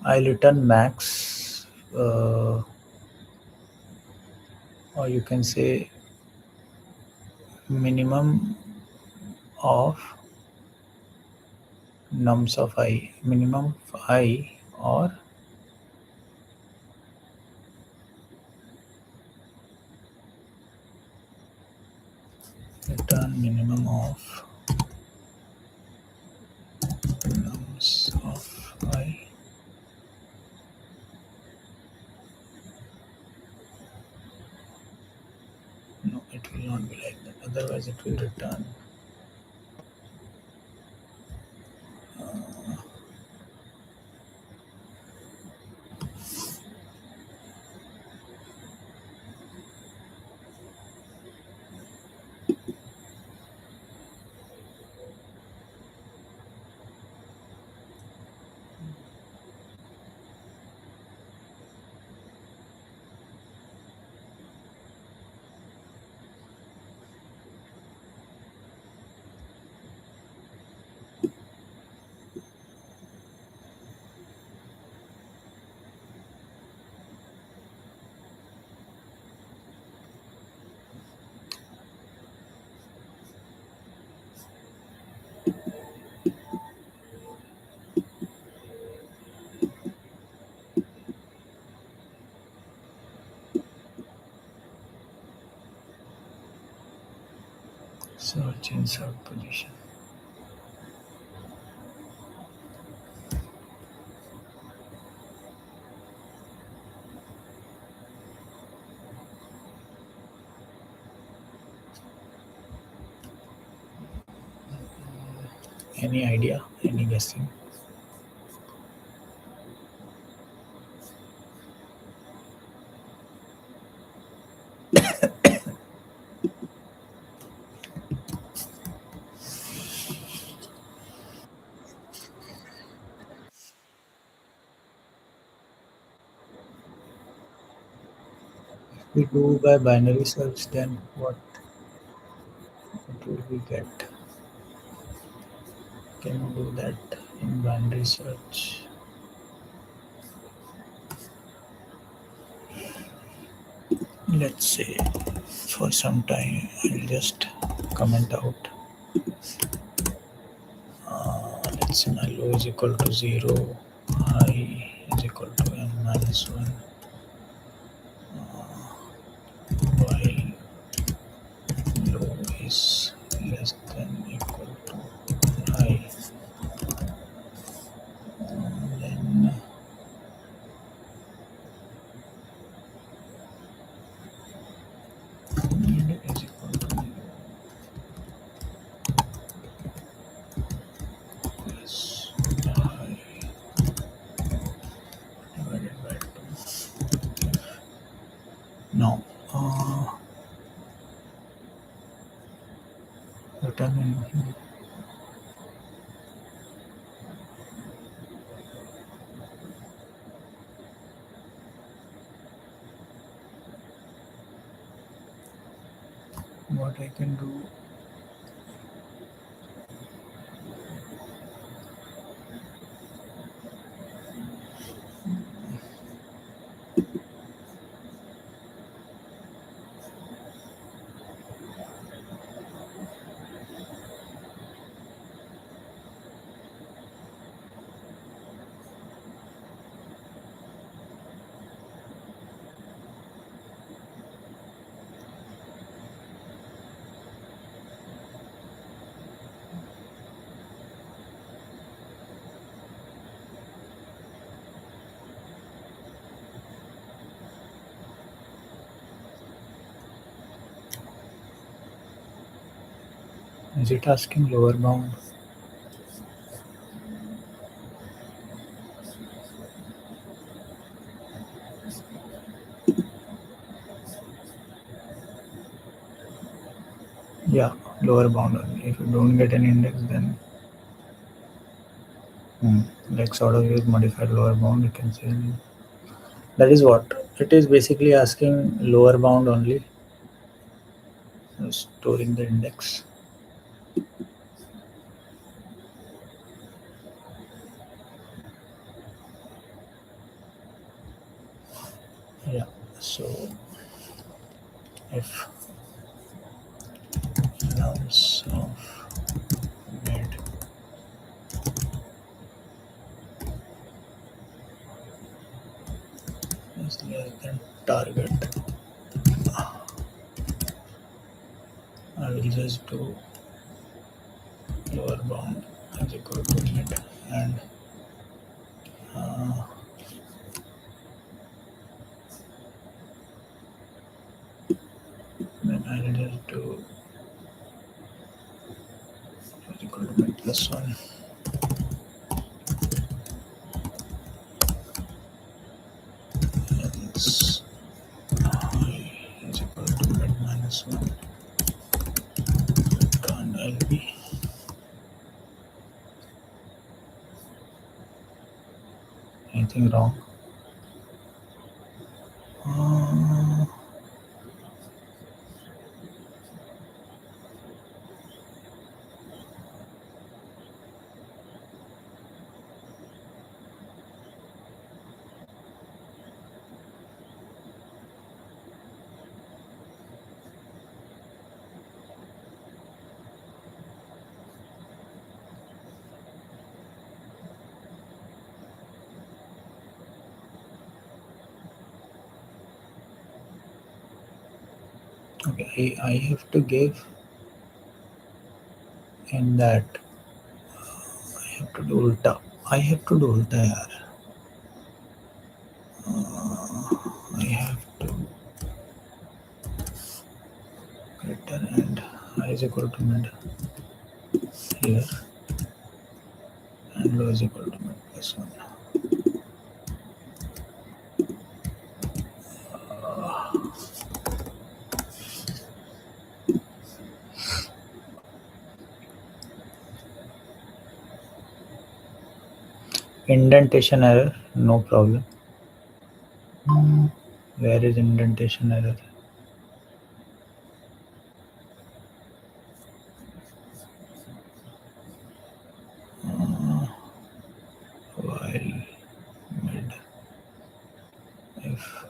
I'll return max, or you can say minimum of nums of I, minimum of I, or return minimum of nums of I. No, it will not be like that. Otherwise, it will return. Search insert position. Any idea? Any guessing? We do by binary search, then what will we get? Can we do that in binary search? Let's say for some time I'll just comment out. Let's say my low is equal to 0, high is equal to n minus 1, while low is less than equal to high. Then mid is equal to plus high divided by 2. Now, return in what I can do. Is it asking lower bound? Yeah, lower bound only. If you don't get an index, then like sort of use modified lower bound, you can say. That is what it is basically asking lower bound only, storing the index. Yeah, so if nums of mid is less than target, I will just do lower bound is equal to mid, and uh, then I'll just do is equal to mid plus 1. Hence high is equal to mid minus 1. Can LB. Anything wrong? Uh, okay, I have to give In that I have to do ulta. I have to do ulta yaar. I have to greater and I is equal to mid here and low is equal to mid plus 1. Indentation error, no problem. Where is indentation error? While mid if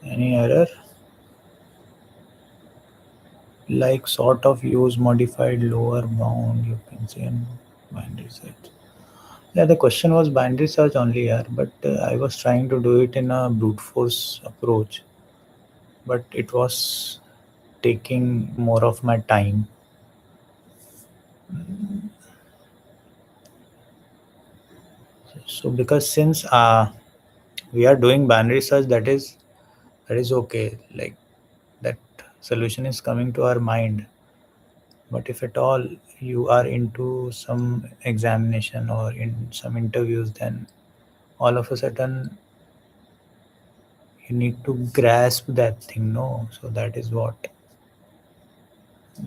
any error like sort of use modified lower bound you can say in binary search. Yeah, the question was binary search only, yeah, but I was trying to do it in a brute force approach, but it was taking more of my time. So because since we are doing binary search, that is okay. Like that solution is coming to our mind. But if at all you are into some examination or in some interviews, then all of a sudden you need to grasp that thing, no? So that is what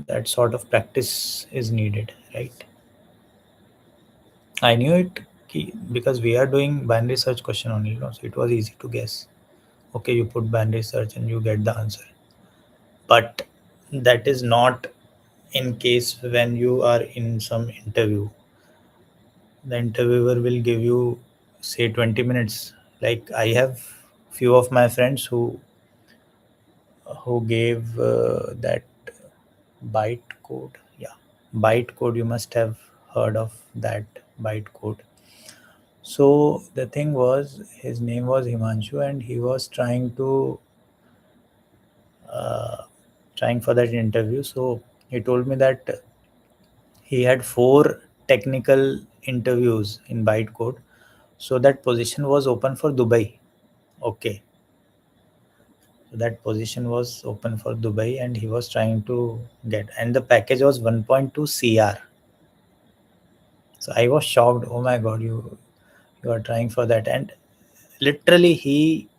that sort of practice is needed, right? I knew it because we are doing binary search question only, no? So it was easy to guess. Okay, you put binary search and you get the answer. But that is not in case when you are in some interview. The interviewer will give you say 20 minutes. Like I have few of my friends who gave that byte code. Yeah, byte code, you must have heard of that byte code. So the thing was, his name was Himanshu, and he was uh, trying for that interview. So he told me that he had four technical interviews in byte code. So that position was open for Dubai. Okay, so that position was open for Dubai, and he was trying to get, and the package was 1.2 CR. So I was shocked. Oh my God, you are trying for that, and literally he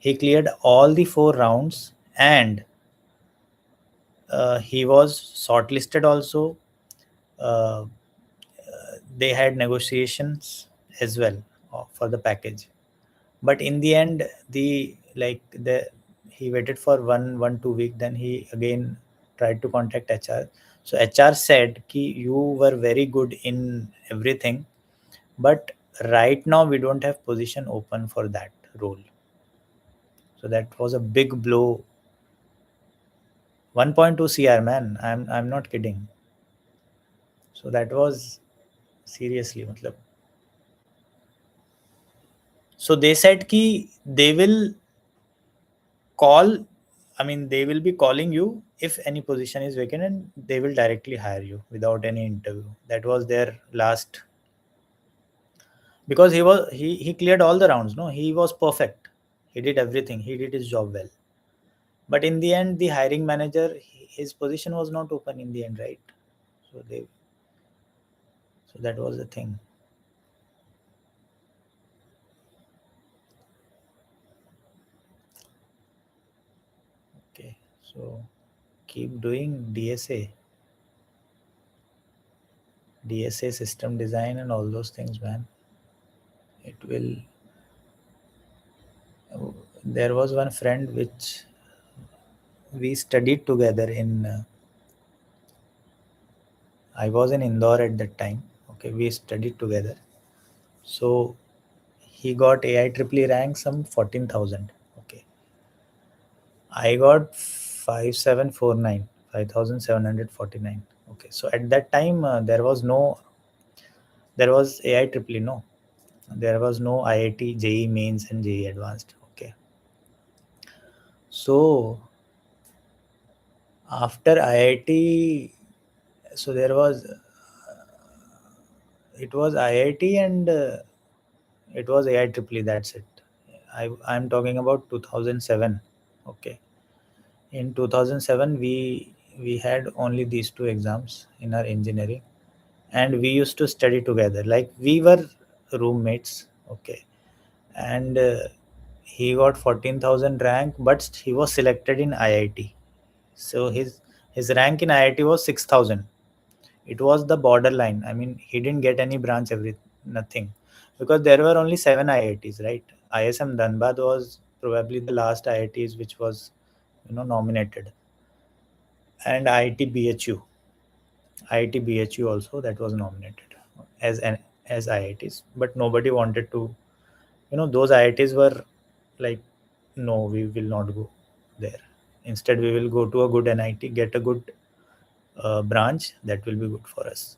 cleared all the four rounds, and he was shortlisted also. Uh, they had negotiations as well for the package, but in the end, the he waited for 1 2 week. Then he again tried to contact HR. So HR said, "Ki you were very good in everything, but right now we don't have position open for that role." So that was a big blow. 1.2 CR, man. I'm not kidding. So that was seriously, matlab. So they said ki they will call. I mean, they will be calling you if any position is vacant, and they will directly hire you without any interview. That was their last, because he cleared all the rounds. No, he was perfect. He did everything. He did his job well. But in the end, the hiring manager, his position was not open in the end, right? So they, so that was the thing. Okay, so keep doing DSA system design and all those things, man. It will. There was one friend which we studied together in. I was in Indore at that time. Okay, we studied together. So he got AI triple E rank some 14,000. Okay, I got 5749, 5,749. Okay, so at that time there was AI triple E, no, there was no IIT, JE mains and JE advanced. Okay, So after IIT, so there was it was IIT and it was AIEEE. That's it. I'm talking about 2007. Okay, in 2007 we had only these two exams in our engineering, and we used to study together. Like we were roommates. Okay, and he got 14,000 rank, but he was selected in IIT. So his rank in IIT was 6,000. It was the borderline. I mean, he didn't get any branch, every nothing, because there were only seven IITs, right? ISM Dhanbad was probably the last IITs which was, nominated, and IIT BHU also, that was nominated as an as IITs, but nobody wanted to. Those IITs were like, no, we will not go there. Instead, we will go to a good NIT, get a good branch that will be good for us.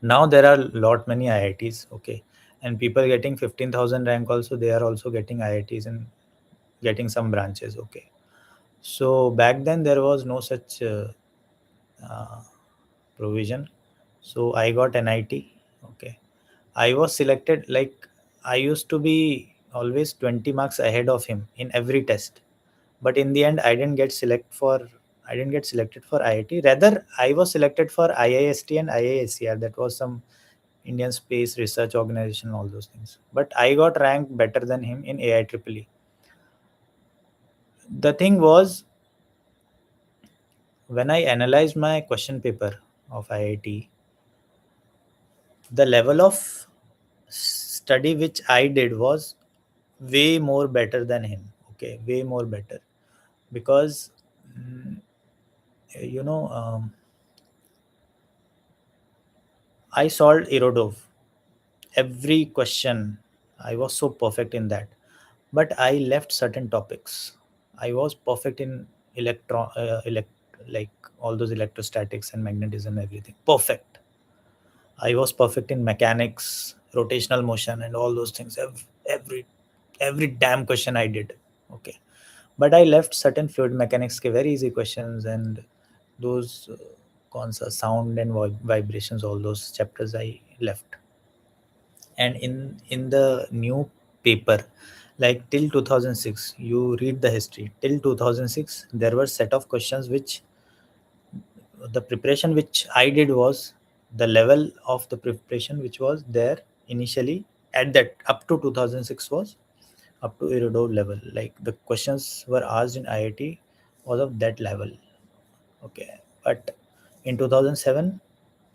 Now there are lot many IITs, okay, and people getting 15,000 rank also, they are also getting IITs and getting some branches, okay. So back then there was no such uh, provision. So I got NIT, okay. I was selected, like I used to be always 20 marks ahead of him in every test, but in the end I didn't get selected for IIT. Rather, I was selected for IIST and IISCR. That was some Indian Space Research Organization, all those things. But I got ranked better than him in AIEEE. The thing was, when I analyzed my question paper of IIT, the level of study which I did was way more better than him. Okay, way more better, because mm, you know I solved Irodov every question. I was so perfect in that, but I left certain topics. I was perfect in like all those electrostatics and magnetism, everything perfect. I was perfect in mechanics, rotational motion, and all those things. Every damn question I did. Okay, but I left certain fluid mechanics ke very easy questions, and those sound and vibrations, all those chapters I left. And in the new paper, like till 2006, you read the history till 2006, there were set of questions which the preparation which I did was the level of the preparation which was there initially at that up to 2006 was up to Irodov level. Like the questions were asked in IIT was of that level. Okay, but in 2007,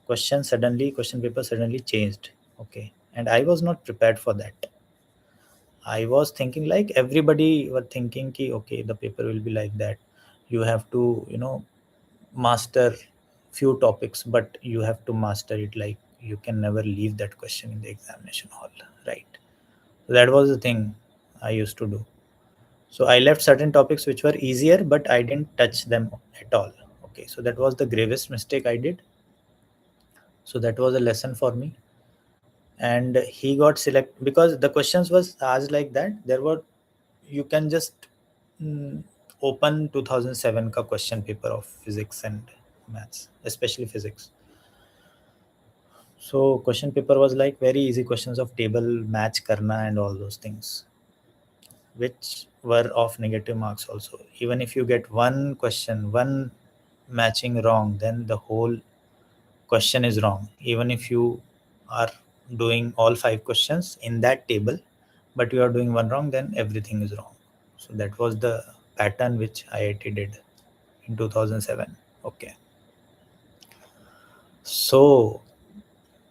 question paper suddenly changed. Okay, and I was not prepared for that. I was thinking like everybody were thinking ki okay, the paper will be like that. You have to, master few topics, but you have to master it, like you can never leave that question in the examination hall, right? So that was the thing I used to do. So I left certain topics which were easier, but I didn't touch them at all. Okay, so that was the gravest mistake I did. So that was a lesson for me. And he got select because the questions was asked like that. There were, you can just mm, open 2007 ka question paper of physics and maths, especially physics. So question paper was like very easy questions of table match karna and all those things, which were of negative marks also. Even if you get one question, one matching wrong, then the whole question is wrong. Even if you are doing all five questions in that table, but you are doing one wrong, then everything is wrong. So that was the pattern which IIT did in 2007. Okay. So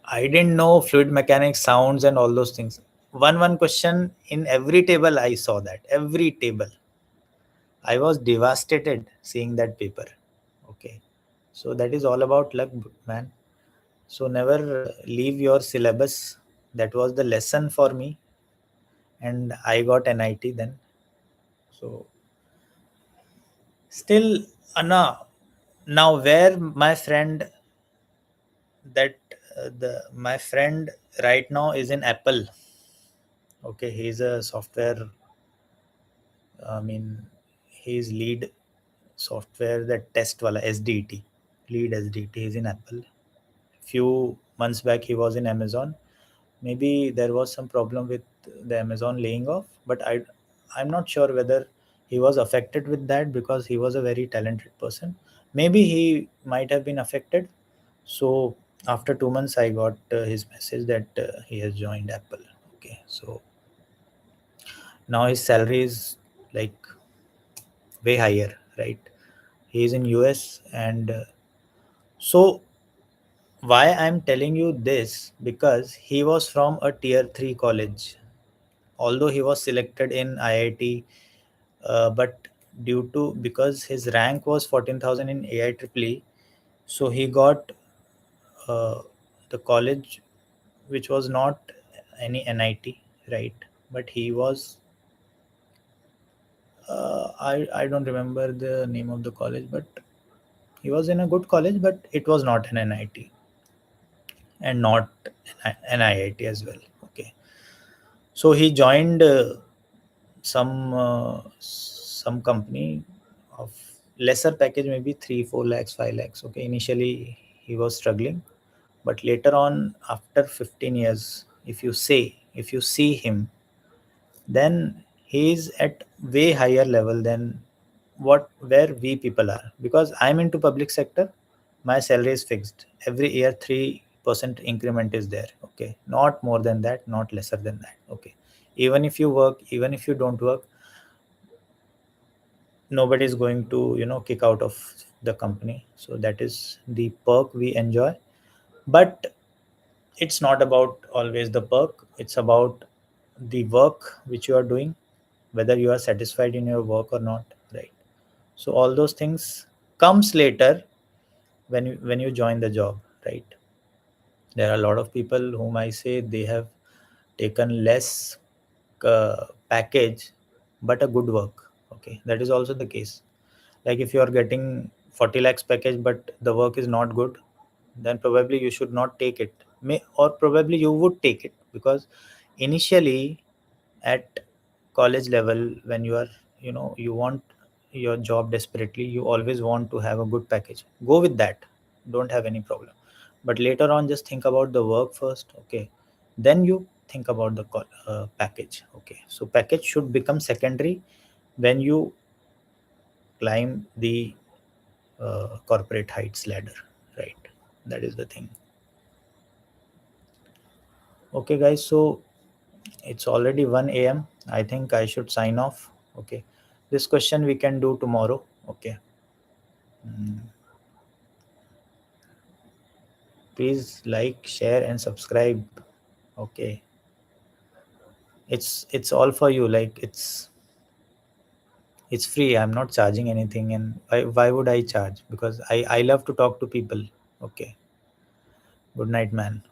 I didn't know fluid mechanics, sounds, and all those things. One question in every table, I saw that. Every table. I was devastated seeing that paper. Okay. So that is all about luck, man. So never leave your syllabus. That was the lesson for me. And I got NIT then. So still, now where my friend that the my friend right now is in Apple. Okay, he's a software. I mean, he is lead software, that test wala SDT, lead SDT. He's in Apple. Few months back he was in Amazon. Maybe there was some problem with the Amazon laying off, but I'm not sure whether he was affected with that, because he was a very talented person. Maybe he might have been affected. So after 2 months I got his message that he has joined Apple. Okay, so now his salary is like way higher, right? He is in US. And so why I'm telling you this, because he was from a tier 3 college, although he was selected in IIT. But due to, because his rank was 14,000 in AIEEE, so he got uh, the college which was not any NIT, right? But he was, I don't remember the name of the college, but he was in a good college, but it was not an NIT and not an IIT as well. Okay, so he joined some company of lesser package, maybe 3 4 lakhs 5 lakhs. Okay, initially he was struggling, but later on, after 15 years, if you see him, then he is at way higher level than what where we people are. Because I'm into public sector, my salary is fixed every year. 3% increment is there. Okay, not more than that, not lesser than that. Okay, even if you work, even if you don't work, nobody is going to kick out of the company. So that is the perk we enjoy. But it's not about always the perk, it's about the work which you are doing, whether you are satisfied in your work or not, right? So all those things comes later when you join the job, right? There are a lot of people whom I say they have taken less package but a good work. Okay, that is also the case. Like if you are getting 40 lakhs package but the work is not good, then probably you should not take it. Or probably you would take it, because initially at college level, when you are, you want your job desperately, you always want to have a good package, go with that, don't have any problem. But later on, just think about the work first. Okay, then you think about the package. Okay, so package should become secondary when you climb the corporate heights ladder, right? That is the thing. Okay guys, so it's already 1 a.m. I think I should sign off. Okay, this question we can do tomorrow. Okay. Mm, please like, share and subscribe. Okay, it's all for you. Like it's free, I'm not charging anything. And why would I charge? Because I love to talk to people. Okay, good night, man.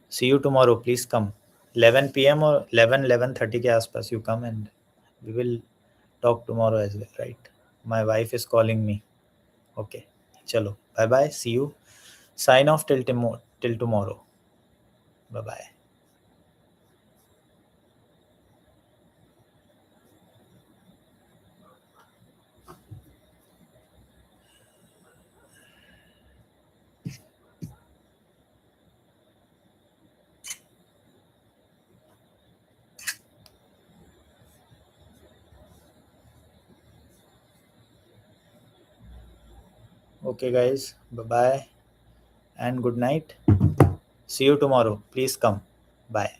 See you tomorrow. Please come 11 p.m. or 11:30 के आसपास you come, and we will talk tomorrow as well, right? My wife is calling me. Okay, chalo, bye bye, see you. Sign off till tomorrow. Bye bye. Okay guys, bye bye and good night. See you tomorrow. Please come. Bye.